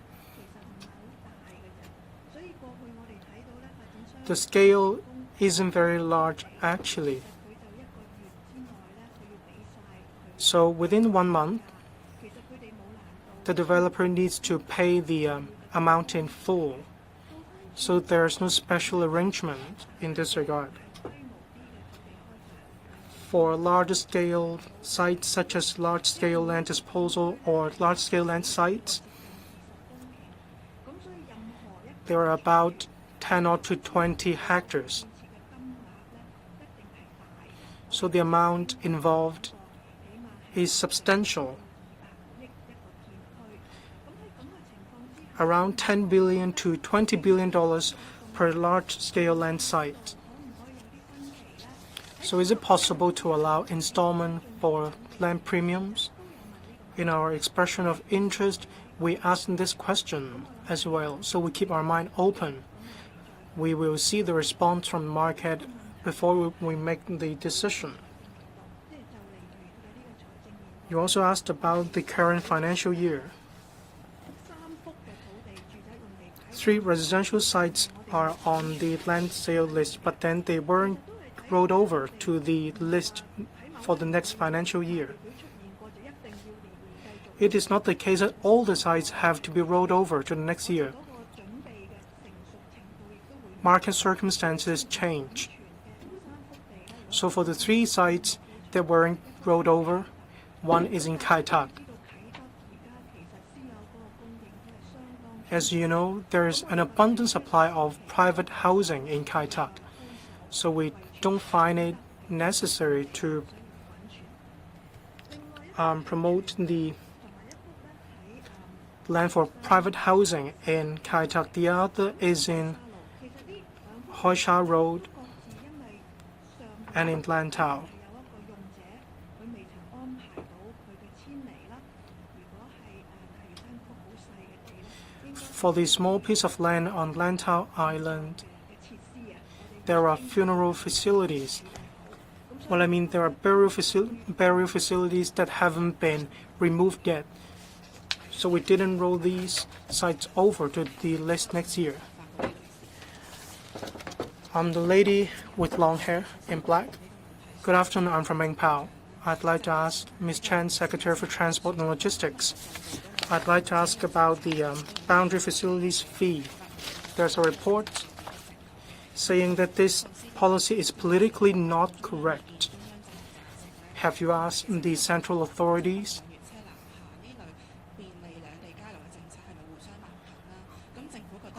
the scale isn't very large actually. So within 1 month, the developer needs to pay the amount in full. So there's no special arrangement in this regard. For large-scale sites such as large-scale land disposal or large-scale land sites, there are about 10 or to 20 hectares. So the amount involved is substantial, around $10 billion to $20 billion per large-scale land site. So is it possible to allow installment for land premiums? In our expression of interest, we asked this question as well, so we keep our mind open. We will see the response from the market before we make the decision. You also asked about the current financial year. 3 residential sites are on the land sale list, but then they weren't rolled over to the list for the next financial year. It is not the case that all the sites have to be rolled over to the next year. Market circumstances change. So for the 3 sites that weren't rolled over, one is in Kai Tak. As you know, there is an abundant supply of private housing in Kai Tak, so we don't find it necessary to promote the land for private housing in Kai Tak. The other is in Hoi Sha Road and in Lantau. For the small piece of land on Lantau Island, there are funeral facilities. Well, I mean, there are burial facilities that haven't been removed yet. So we didn't roll these sites over to the list next year. I'm the lady with long hair in black. Good afternoon, I'm from Mengpao. I'd like to ask Ms. Chen, Secretary for Transport and Logistics. I'd like to ask about the boundary facilities fee. There's a report saying that this policy is politically not correct. Have you asked the central authorities?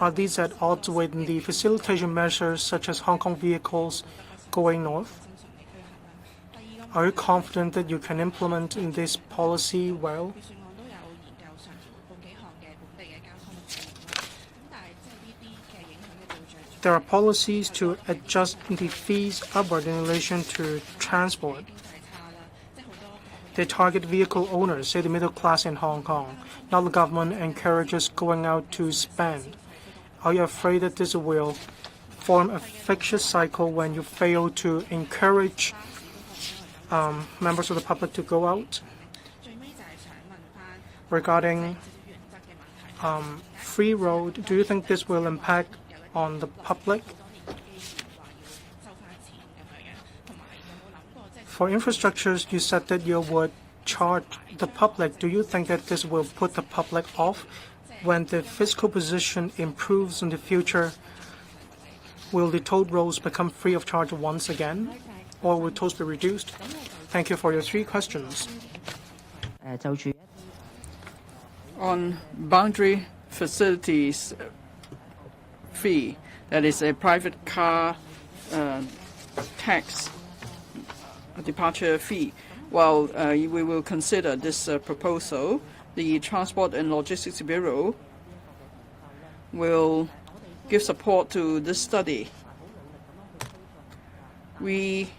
Are these at odds with the facilitation measures such as Hong Kong vehicles going north? Are you confident that you can implement this policy well? There are policies to adjust the fees upward in relation to transport. They target vehicle owners, say the middle class in Hong Kong. Now the government encourages going out to spend. Are you afraid that this will form a vicious cycle when you fail to encourage members of the public to go out? Regarding free road, do you think this will impact on the public? For infrastructures, you said that you would charge the public. Do you think that this will put the public off? When the fiscal position improves in the future, will the toll roads become free of charge once again, or will tolls be reduced? Thank you for your 3 questions. On boundary facilities fee, that is a private car tax departure fee. Well, we will consider this proposal. The Transport and Logistics Bureau will give support to this study. We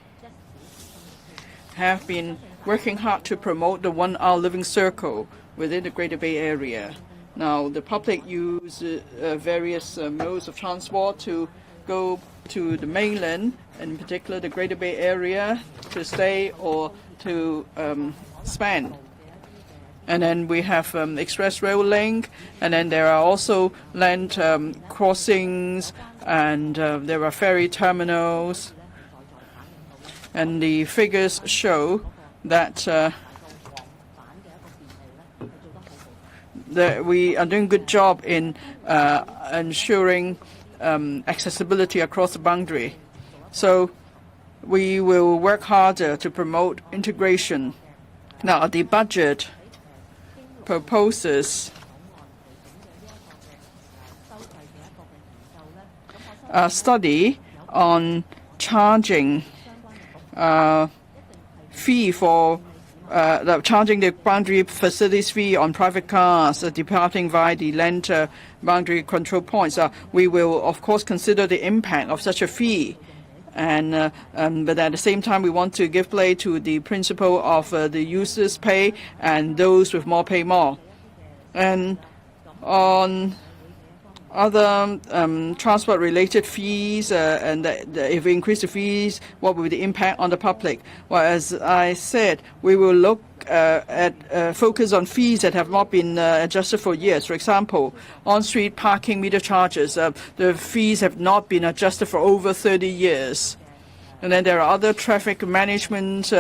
have been working hard to promote the 1-hour living circle within the Greater Bay Area. Now, the public use various modes of transport to go to the mainland, in particular the Greater Bay Area, to stay or to spend. And then we have express rail link, and then there are also land crossings, and there are ferry terminals. And the figures show that that we are doing a good job in ensuring accessibility across the boundary. So we will work harder to promote integration. Now, the budget proposes a study on charging fee for charging the boundary facilities fee on private cars departing via the land boundary control points. We will, of course, consider the impact of such a fee. But at the same time, we want to give play to the principle of the users pay and those with more pay more. And on other transport-related fees, and if we increase the fees, what will be the impact on the public? Well, as I said, we will look at focus on fees that have not been adjusted for years. For example, on-street parking meter charges, the fees have not been adjusted for over 30 years. And then there are other traffic management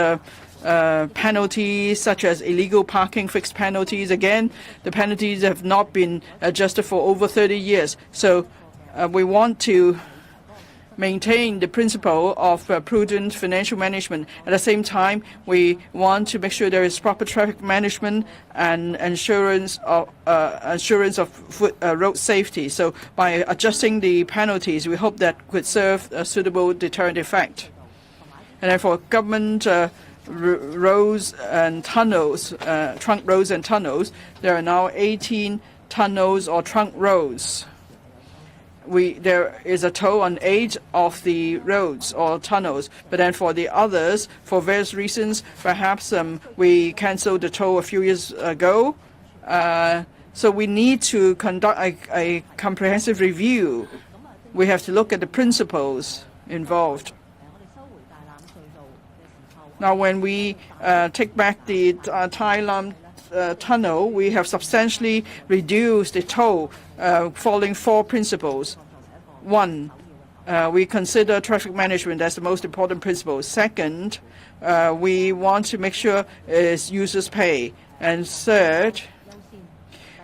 penalties, such as illegal parking fixed penalties. Again, the penalties have not been adjusted for over 30 years. So we want to maintain the principle of prudent financial management. At the same time, we want to make sure there is proper traffic management and assurance of road safety. So by adjusting the penalties, we hope that could serve a suitable deterrent effect. And then for government roads and tunnels, trunk roads and tunnels, there are now 18 tunnels or trunk roads. There is a toll on 8 of the roads or tunnels, but then for the others, for various reasons, perhaps we canceled the toll a few years ago. So we need to conduct a comprehensive review. We have to look at the principles involved. Now, when we take back the Tai Lam tunnel, we have substantially reduced the toll, following 4 principles. 1, we consider traffic management as the most important principle. Second, we want to make sure users pay. And third,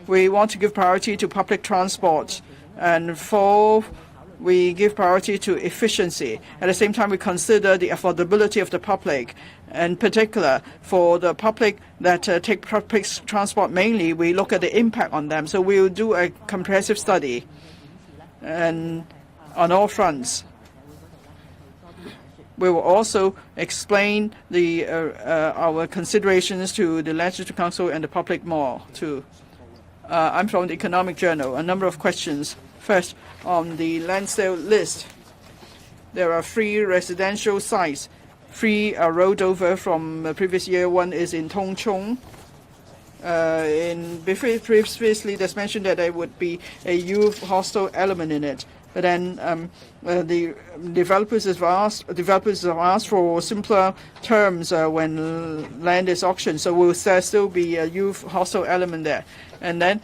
we want to give priority to public transport. And fourth, we give priority to efficiency. At the same time, we consider the affordability of the public. In particular, for the public that take public transport mainly, we look at the impact on them. So we will do a comprehensive study and on all fronts. We will also explain our considerations to the Legislative Council and the public more too. I'm from the Economic Journal. A number of questions. First, on the land sale list, there are 3 residential sites. 3 are rolled over from the previous year. One is in Tung Chung. Previously, there's mentioned that there would be a youth hostel element in it. But then the developers have asked for simpler terms when land is auctioned. So will there still be a youth hostel element there? And then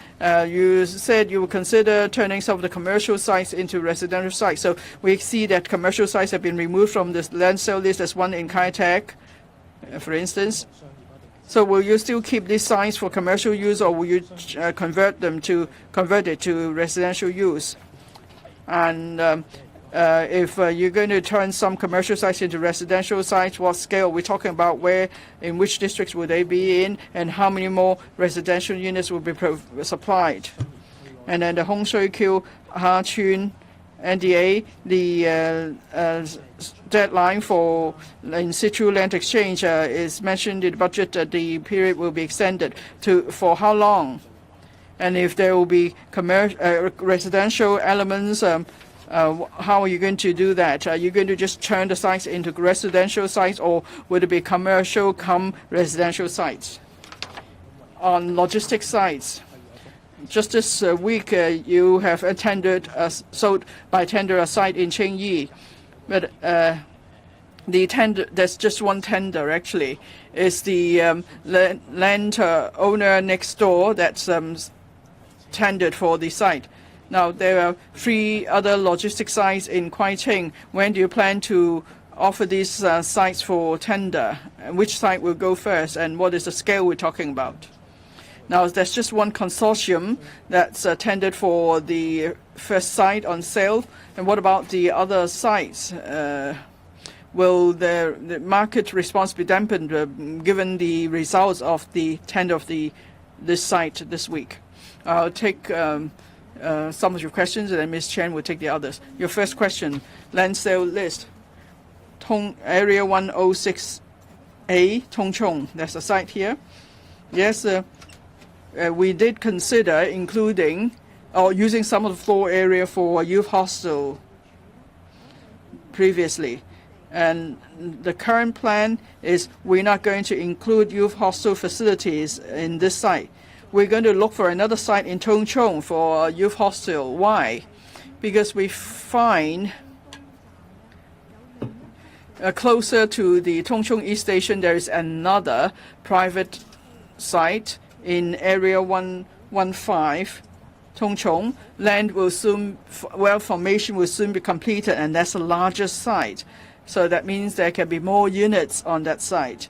you said you will consider turning some of the commercial sites into residential sites. So we see that commercial sites have been removed from this land sale list. As one in Kai Tak, for instance. So will you still keep these sites for commercial use, or will you convert it to residential use? And if you're going to turn some commercial sites into residential sites, what scale are we talking about? In which districts will they be in, and how many more residential units will be supplied? And then the Hong Shui Kiu Ha Chun NDA, the deadline for in situ land exchange is mentioned in the budget that the period will be extended for how long? And if there will be residential elements, how are you going to do that? Are you going to just turn the sites into residential sites, or would it be commercial come residential sites? On logistics sites, just this week you have sold by tender a site in Chengyi, but the tender, there's just one tender actually. It's the land owner next door that's tendered for the site. Now, there are 3 other logistics sites in Kwai Ching. When do you plan to offer these sites for tender? And which site will go first, and what is the scale we're talking about? Now, there's just one consortium that's tendered for the first site on sale. And what about the other sites? Will the market response be dampened given the results of the tender of this site this week? I'll take some of your questions, and then Ms. Chen will take the others. Your first question, land sale list. Area 106A, Tung Chung, that's a site here. Yes, we did consider including or using some of the floor area for a youth hostel previously. And the current plan is we're not going to include youth hostel facilities in this site. We're going to look for another site in Tung Chung for a youth hostel. Why? Because we find closer to the Tung Chung East Station, there is another private site in Area 115, Tung Chung. Land will soon, formation will soon be completed, and that's the largest site. So that means there can be more units on that site.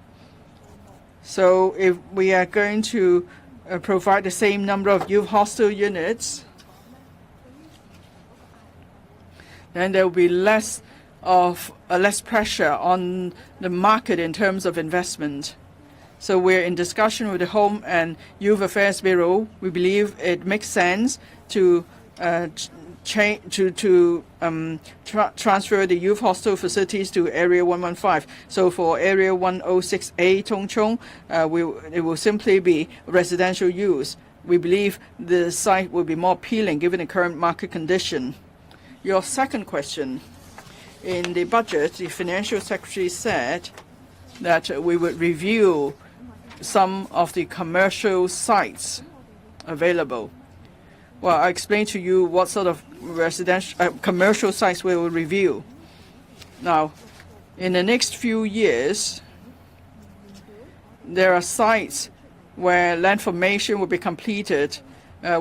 So if we are going to provide the same number of youth hostel units, then there will be less pressure on the market in terms of investment. So we're in discussion with the Home and Youth Affairs Bureau. We believe it makes sense to transfer the youth hostel facilities to Area 115. So for Area 106A Tung Chung, it will simply be residential use. We believe the site will be more appealing given the current market condition. Your second question. In the budget, the Financial Secretary said that we would review some of the commercial sites available. Well, I explained to you what sort of commercial sites we will review. Now, in the next few years, there are sites where land formation will be completed.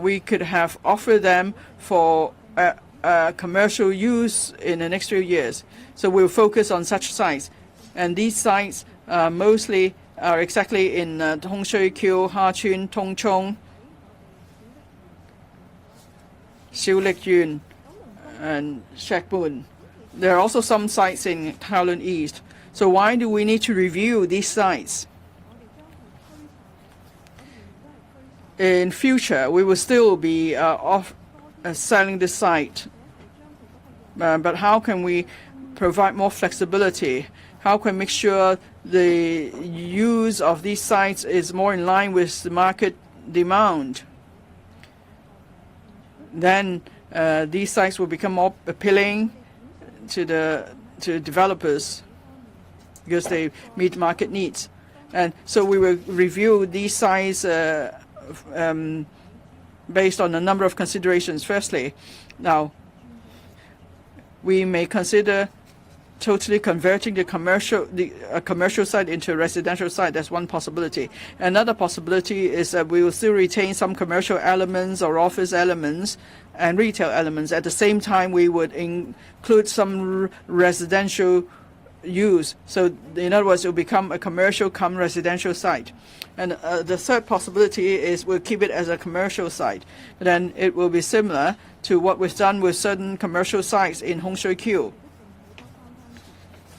We could have offered them for commercial use in the next few years. So we'll focus on such sites. And these sites mostly are exactly in Hong Shui Kiu, Hachun, Tung Chung, Siu Lik Yun, and Shek Bun. There are also some sites in Kowloon East. So why do we need to review these sites? In future, we will still be selling the site. But how can we provide more flexibility? How can we make sure the use of these sites is more in line with the market demand? Then these sites will become more appealing to developers because they meet market needs. And so we will review these sites based on a number of considerations. Firstly, now we may consider totally converting a commercial site into a residential site. That's one possibility. Another possibility is that we will still retain some commercial elements or office elements and retail elements. At the same time, we would include some residential use. So in other words, it will become a commercial cum residential site. And the third possibility is we'll keep it as a commercial site. But then it will be similar to what we've done with certain commercial sites in Hong Shui Kiu.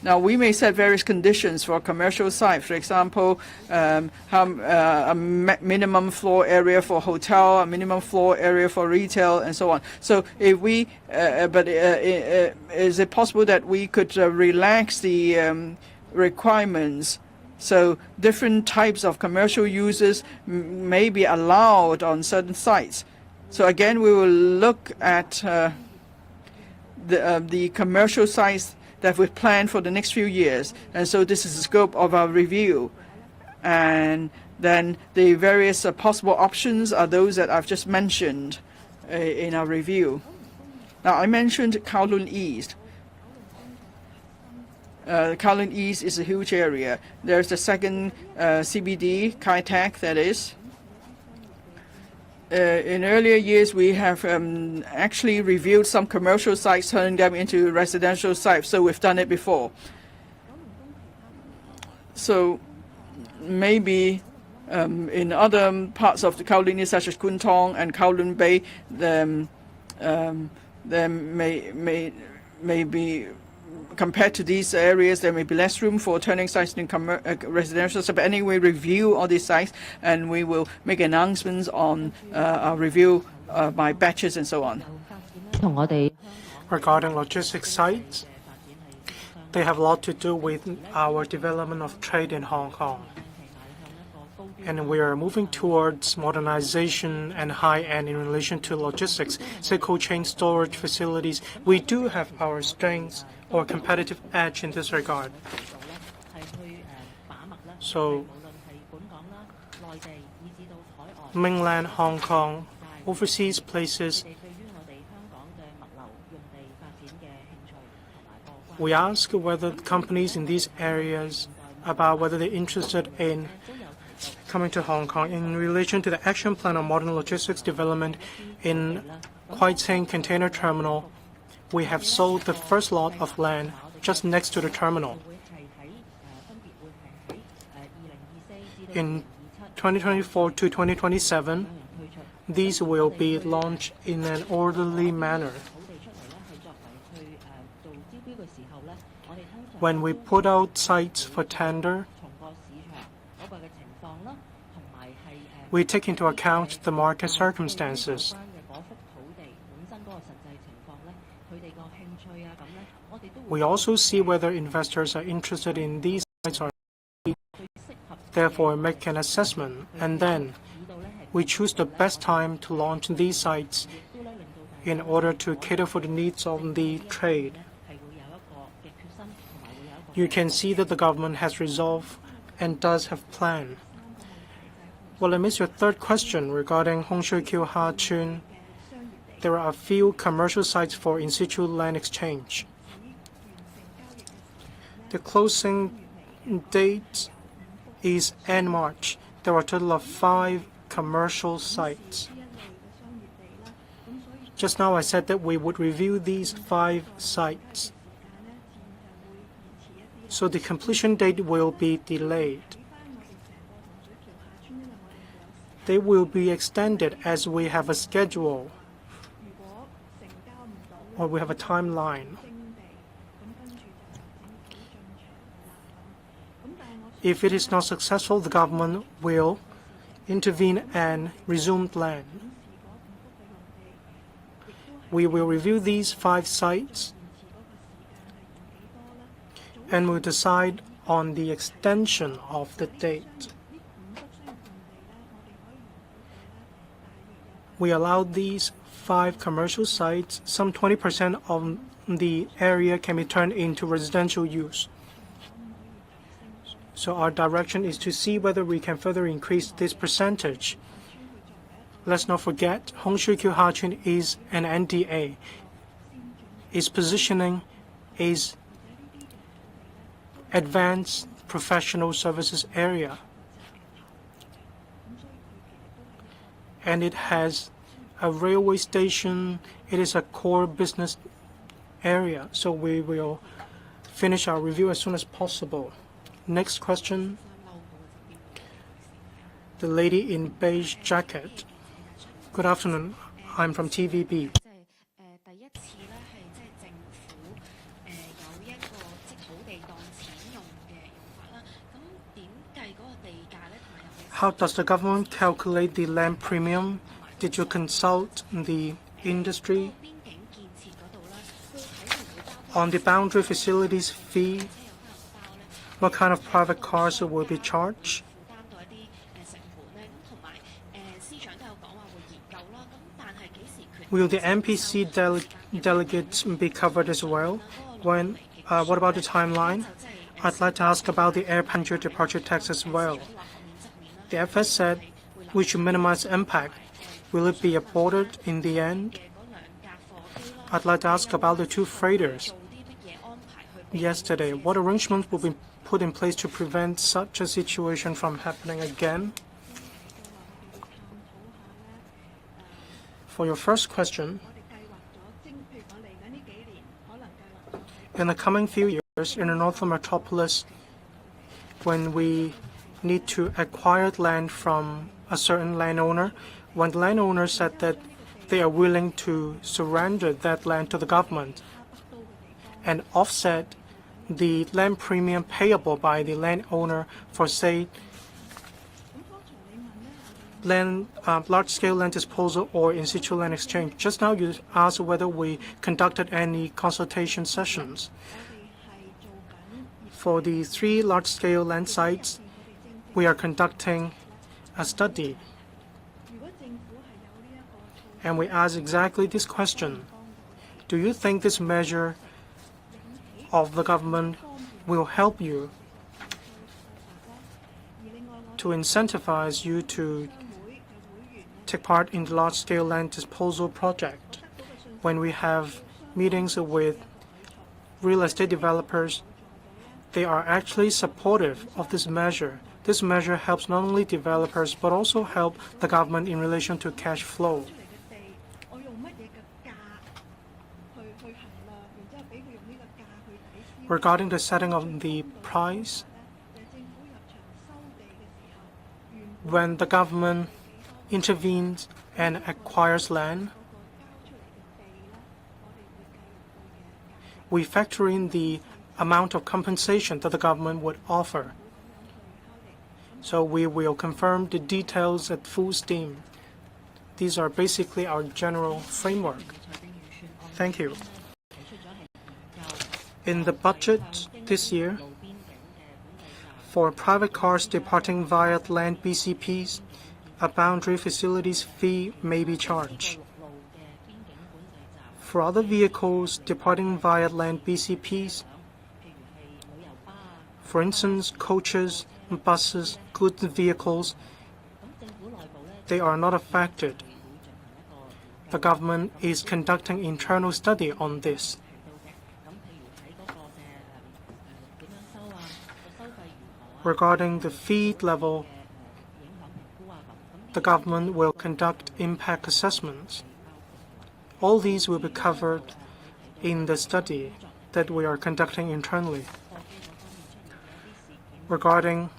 Now, we may set various conditions for a commercial site. For example, a minimum floor area for hotel, a minimum floor area for retail, and so on. So if we, is it possible that we could relax the requirements so different types of commercial uses may be allowed on certain sites? So again, we will look at the commercial sites that we've planned for the next few years. And so this is the scope of our review. And then the various possible options are those that I've just mentioned in our review. Now, I mentioned Kowloon East. Kowloon East is a huge area. There's the second CBD, Kai Tak, that is. In earlier years, we have actually reviewed some commercial sites, turning them into residential sites. So we've done it before. So maybe in other parts of the Kowloon, such as Kwun Tong and Kowloon Bay, there may be, compared to these areas, there may be less room for turning sites into residential. So, but anyway, review all these sites, and we will make announcements on our review by batches and so on. Regarding logistics sites, they have a lot to do with our development of trade in Hong Kong. And we are moving towards modernization and high-end in relation to logistics, say cold chain storage facilities. We do have our strengths or competitive edge in this regard. So mainland Hong Kong, overseas places, we ask whether companies in these areas about whether they're interested in coming to Hong Kong in relation to the action plan on modern logistics development in Kwai Tsing Container Terminal. We have sold the first lot of land just next to the terminal. In 2024 to 2027, these will be launched in an orderly manner. When we put out sites for tender, we take into account the market circumstances. We also see whether investors are interested in these sites or not, therefore make an assessment, and then we choose the best time to launch these sites in order to cater for the needs of the trade. You can see that the government has resolved and does have plan. Well, I missed your third question regarding Hongshui-Q Ha-Chun. There are a few commercial sites for in-situ land exchange. The closing date is end March. There are a total of 5 commercial sites. Just now I said that we would review these 5 sites. So the completion date will be delayed. They will be extended as we have a schedule or we have a timeline. If it is not successful, the government will intervene and resume land. We will review these 5 sites and will decide on the extension of the date. We allowed these 5 commercial sites, some 20% of the area can be turned into residential use. So our direction is to see whether we can further increase this percentage. Let's not forget, Hongshui-Q Ha-Chun is an NDA. Its positioning is advanced professional services area. And it has a railway station. It is a core business area. So we will finish our review as soon as possible. Next question. The lady in beige jacket. Good afternoon. I'm from TVB. How does the government calculate the land premium? Did you consult the industry? On the boundary facilities fee, what kind of private cars will be charged? Will the NPC delegates be covered as well? What about the timeline? I'd like to ask about the air passenger departure tax as well. The FS said we should minimize impact. Will it be aborted in the end? I'd like to ask about the 2 freighters. Yesterday, what arrangements will be put in place to prevent such a situation from happening again? For your first question, in the coming few years in the northern metropolis, when we need to acquire land from a certain landowner, when the landowner said that they are willing to surrender that land to the government and offset the land premium payable by the landowner for, say, large-scale land disposal or in-situ land exchange. Just now you asked whether we conducted any consultation sessions. For the 3 large-scale land sites, we are conducting a study. And we ask exactly this question. Do you think this measure of the government will help you to incentivize you to take part in the large-scale land disposal project? When we have meetings with real estate developers, they are actually supportive of this measure. This measure helps not only developers but also help the government in relation to cash flow. Regarding the setting of the price, when the government intervenes and acquires land, we factor in the amount of compensation that the government would offer. So we will confirm the details at full steam. These are basically our general framework. Thank you. In the budget this year, for private cars departing via land BCPs, a boundary facilities fee may be charged. For other vehicles departing via land BCPs, for instance, coaches, buses, goods vehicles, they are not affected. The government is conducting internal study on this. Regarding the fee level, the government will conduct impact assessments. All these will be covered in the study that we are conducting internally. Regarding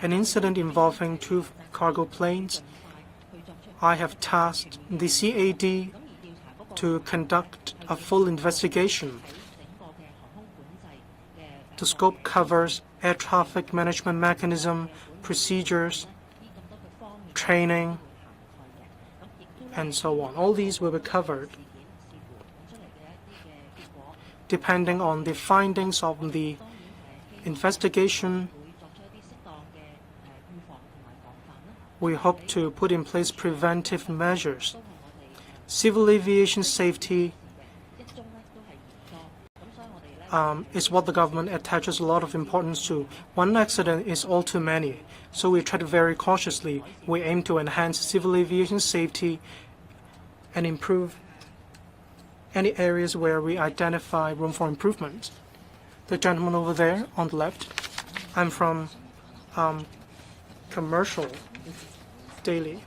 an incident involving 2 cargo planes, I have tasked the CAD to conduct a full investigation. The scope covers air traffic management mechanism, procedures, training, and so on. All these will be covered. Depending on the findings of the investigation, we hope to put in place preventive measures. Civil aviation safety is what the government attaches a lot of importance to. One accident is all too many, so we tread very cautiously. We aim to enhance civil aviation safety and improve any areas where we identify room for improvement. The gentleman over there on the left, I'm from Commercial Daily.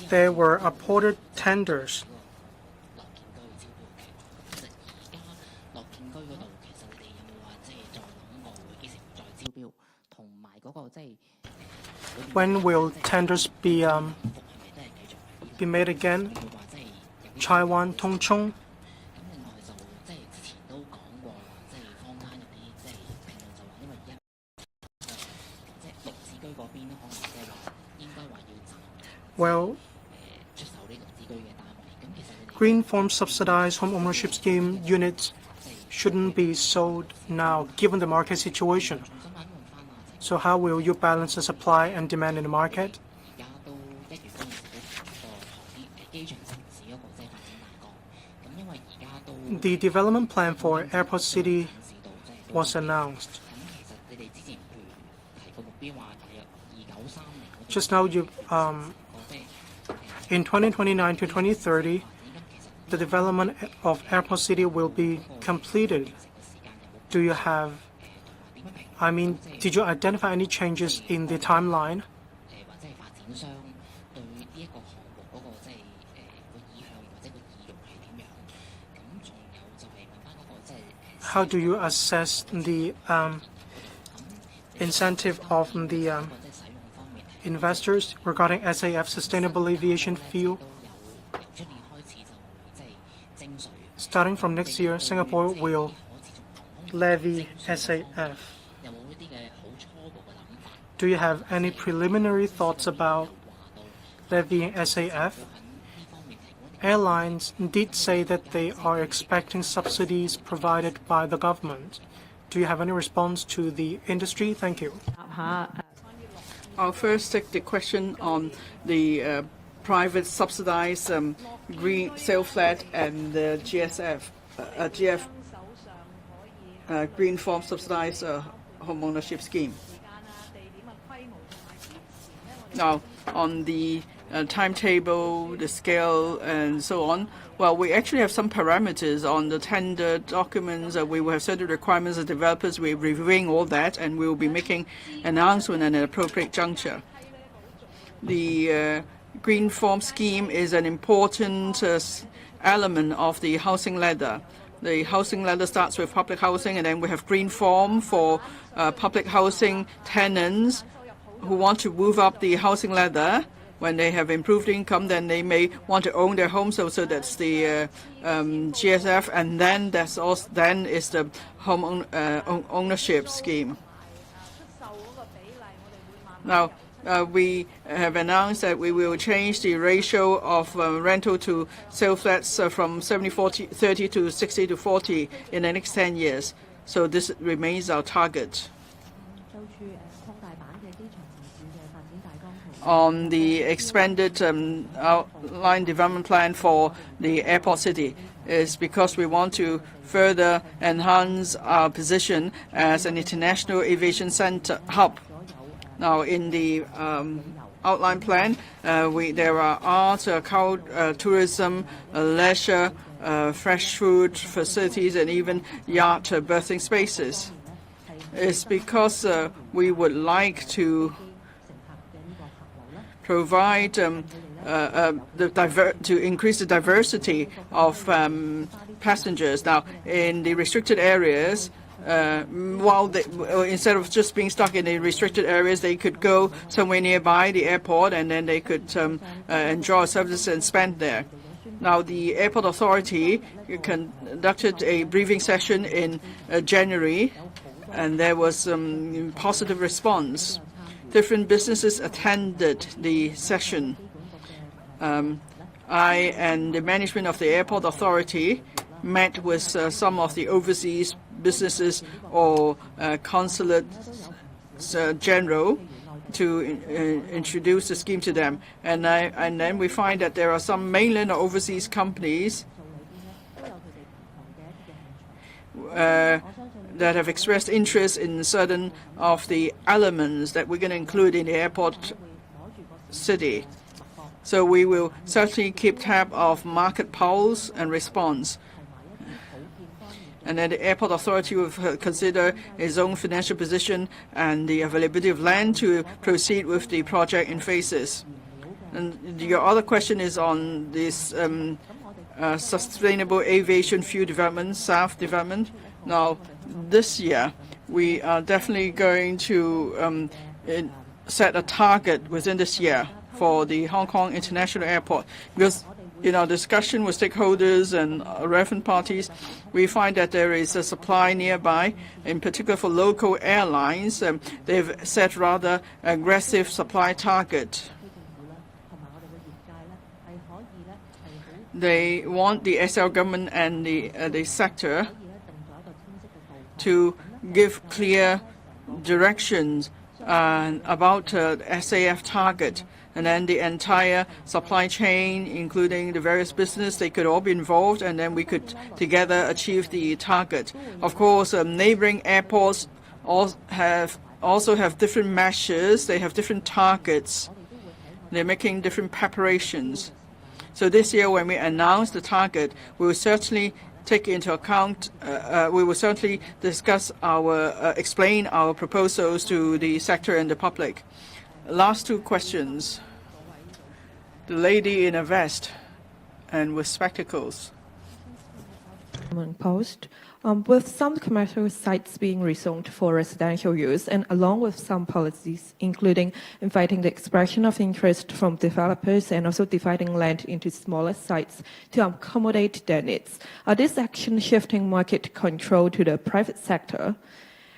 There were apported tenders. When will tenders be made again? Taiwan, Tongchong. Well, green farm subsidized home ownership scheme units shouldn't be sold now, given the market situation. So how will you balance the supply and demand in the market? The development plan for Airport City was announced. Just now, in 2029 to 2030, the development of Airport City will be completed. Did you identify any changes in the timeline? How do you assess the incentive of the investors regarding SAF, sustainable aviation fuel? Starting from next year, Singapore will levy SAF. Do you have any preliminary thoughts about levying SAF? Airlines did say that they are expecting subsidies provided by the government. Do you have any response to the industry? Thank you. I'll first take the question on the private subsidized green sale flat and the GF green farm subsidized home ownership scheme. Now, on the timetable, the scale, and so on, well, we actually have some parameters on the tender documents. We will have certain requirements as developers. We're reviewing all that, and we will be making an announcement at an appropriate juncture. The green farm scheme is an important element of the housing ladder. The housing ladder starts with public housing, and then we have green form for public housing tenants who want to move up the housing ladder. When they have improved income, then they may want to own their home. So that's the GSF, and then that's also then is the home ownership scheme. Now we have announced that we will change the ratio of rental to sale flats from 70-30 to 60-40 in the next 10 years. So this remains our target. On the expanded outline development plan for the airport city is because we want to further enhance our position as an international aviation center hub. Now, in the outline plan, there are art, tourism, leisure, fresh food facilities, and even yacht berthing spaces. It's because we would like to provide to increase the diversity of passengers. Now, in the restricted areas, instead of just being stuck in the restricted areas, they could go somewhere nearby the airport, and then they could enjoy services and spend there. Now, the airport authority conducted a briefing session in January, and there was positive response. Different businesses attended the session. I and the management of the airport authority met with some of the overseas businesses or consulates general to introduce the scheme to them. And then we find that there are some mainland or overseas companies that have expressed interest in certain of the elements that we're going to include in the airport city. So we will certainly keep tab of market pulse and response. And then the airport authority will consider its own financial position and the availability of land to proceed with the project in phases. And your other question is on this sustainable aviation fuel development, SAF development. Now, this year, we are definitely going to set a target within this year for the Hong Kong International Airport. Because in our discussion with stakeholders and relevant parties, we find that there is a supply nearby, in particular for local airlines. They've set rather aggressive supply target. They want the SL government and the sector to give clear directions about SAF target, and then the entire supply chain, including the various business, they could all be involved, and then we could together achieve the target. Of course, neighboring airports also have different measures. They have different targets. They're making different preparations. So this year, when we announce the target, we will certainly take into account, we will certainly discuss explain our proposals to the sector and the public. Last two questions. The lady in a vest and with spectacles. Post. With some commercial sites being rezoned for residential use, and along with some policies, including inviting the expression of interest from developers and also dividing land into smaller sites to accommodate their needs, are this action shifting market control to the private sector?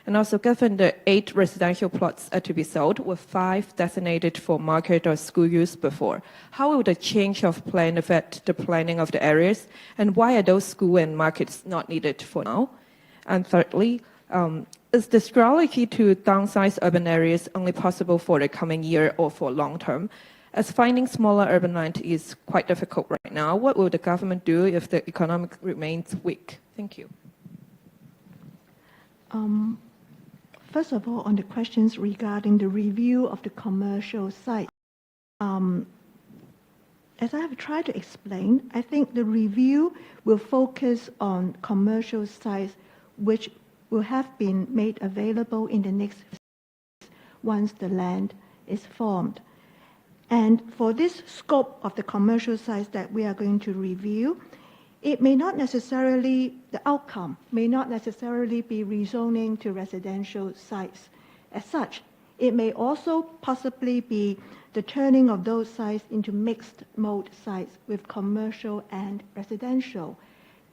And also, given the 8 residential plots are to be sold, with 5 designated for market or school use before, how will the change of plan affect the planning of the areas? And why are those school and markets not needed for now? And thirdly, is the strategy to downsize urban areas only possible for the coming year or for long term? As finding smaller urban land is quite difficult right now, what will the government do if the economy remains weak? Thank you. First of all, on the questions regarding the review of the commercial site, as I have tried to explain, I think the review will focus on commercial sites which will have been made available in the next once the land is formed. And for this scope of the commercial sites that we are going to review, it may not necessarily, the outcome may not necessarily be rezoning to residential sites as such. It may also possibly be the turning of those sites into mixed mode sites with commercial and residential.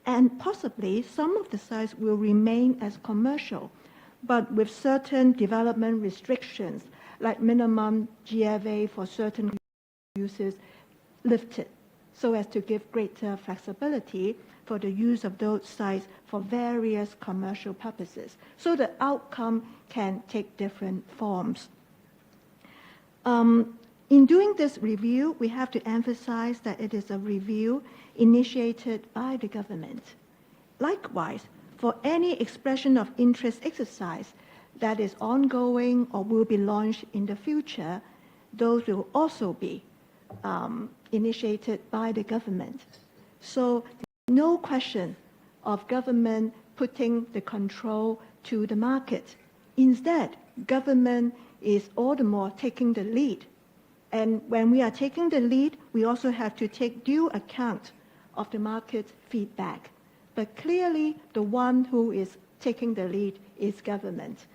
And possibly some of the sites will remain as commercial, but with certain development restrictions, like minimum GFA for certain uses lifted, so as to give greater flexibility for the use of those sites for various commercial purposes. So the outcome can take different forms. In doing this review, we have to emphasize that it is a review initiated by the government. Likewise, for any expression of interest exercise that is ongoing or will be launched in the future, those will also be initiated by the government. So no question of government putting the control to the market. Instead, government is all the more taking the lead. And when we are taking the lead, we also have to take due account of the market feedback. But clearly, the one who is taking the lead is government.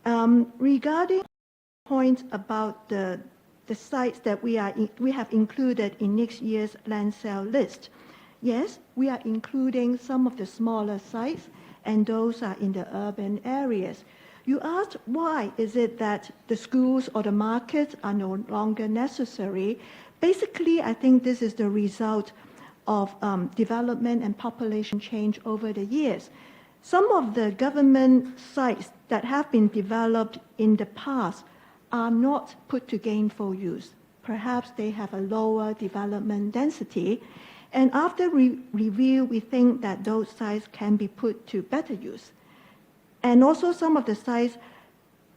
Regarding the point about the sites that we have included in next year's land sale list, yes, we are including some of the smaller sites, and those are in the urban areas. You asked why is it that the schools or the markets are no longer necessary. Basically, I think this is the result of development and population change over the years. Some of the government sites that have been developed in the past are not put to gainful use. Perhaps they have a lower development density. And after review, we think that those sites can be put to better use. And also some of the sites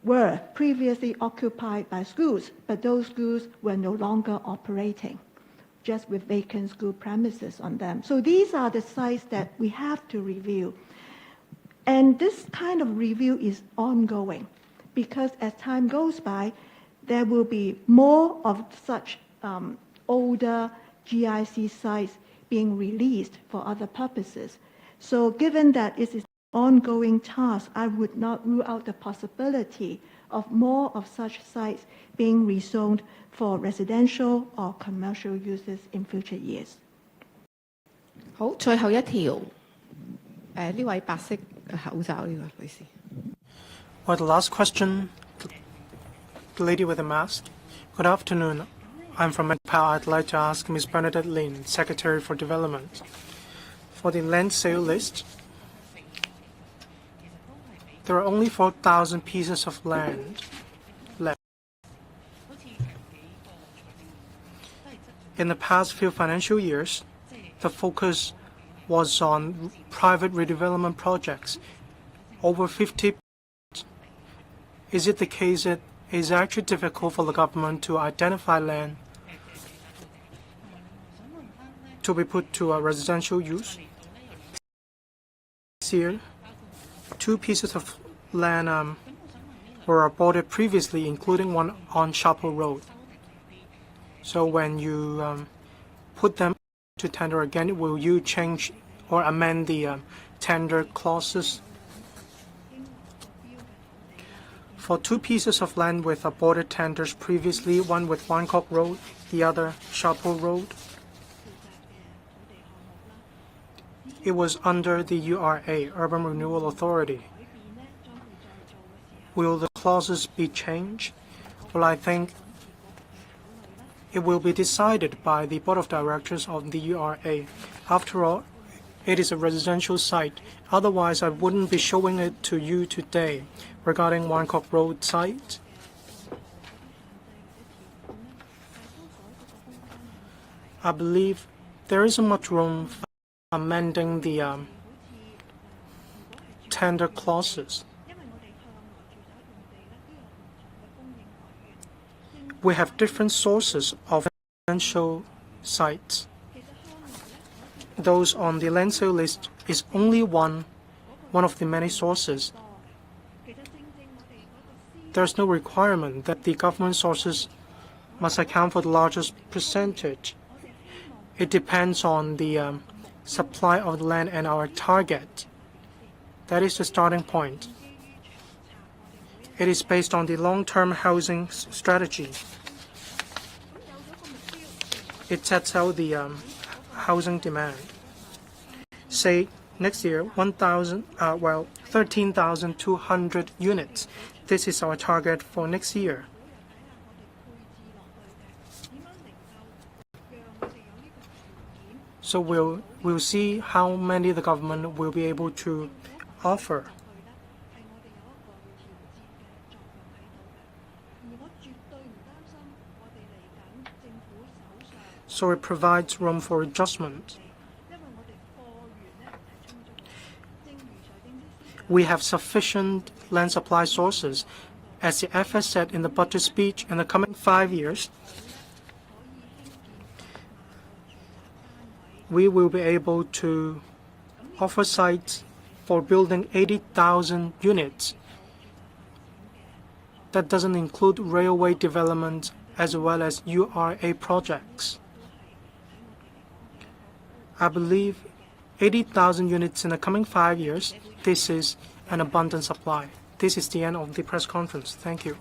were previously occupied by schools, but those schools were no longer operating, just with vacant school premises on them. So these are the sites that we have to review. And this kind of review is ongoing, because as time goes by, there will be more of such older GIC sites being released for other purposes. So given that it is ongoing task, I would not rule out the possibility of more of such sites being rezoned for residential or commercial uses in future years. 好，最後一條，呢位白色口罩呢個女士。Well, the last question, the lady with the mask. Good afternoon. I'm from Macau. I'd like to ask Ms. Bernadette Lin, Secretary for Development. For the land sale list, there are only 4,000 pieces of land left. In the past few financial years, the focus was on private redevelopment projects. Over 50. Is it the case that it is actually difficult for the government to identify land to be put to a residential use? This year, 2 pieces of land were awarded previously, including one on Chapel Road. So when you put them to tender again, will you change or amend the tender clauses? For 2 pieces of land with awarded tenders previously, one with Bangkok Road, the other Chapel Road, it was under the URA, Urban Renewal Authority. Will the clauses be changed? Well, I think it will be decided by the Board of Directors of the URA. After all, it is a residential site. Otherwise, I wouldn't be showing it to you today regarding Bangkok Road site. I believe there isn't much room for amending the tender clauses. We have different sources of residential sites. Those on the land sale list is only one of the many sources. There's no requirement that the government sources must account for the largest percentage. It depends on the supply of land and our target. That is the starting point. It is based on the long-term housing strategy. It sets out the housing demand. Say next year, 13,200 units. This is our target for next year. So we'll see how many the government will be able to offer. So it provides room for adjustment. We have sufficient land supply sources. As the FS said in the budget speech, in the coming 5 years, we will be able to offer sites for building 80,000 units. That doesn't include railway development as well as URA projects. I believe 80,000 units in the coming 5 years, this is an abundant supply. This is the end of the press conference. Thank you.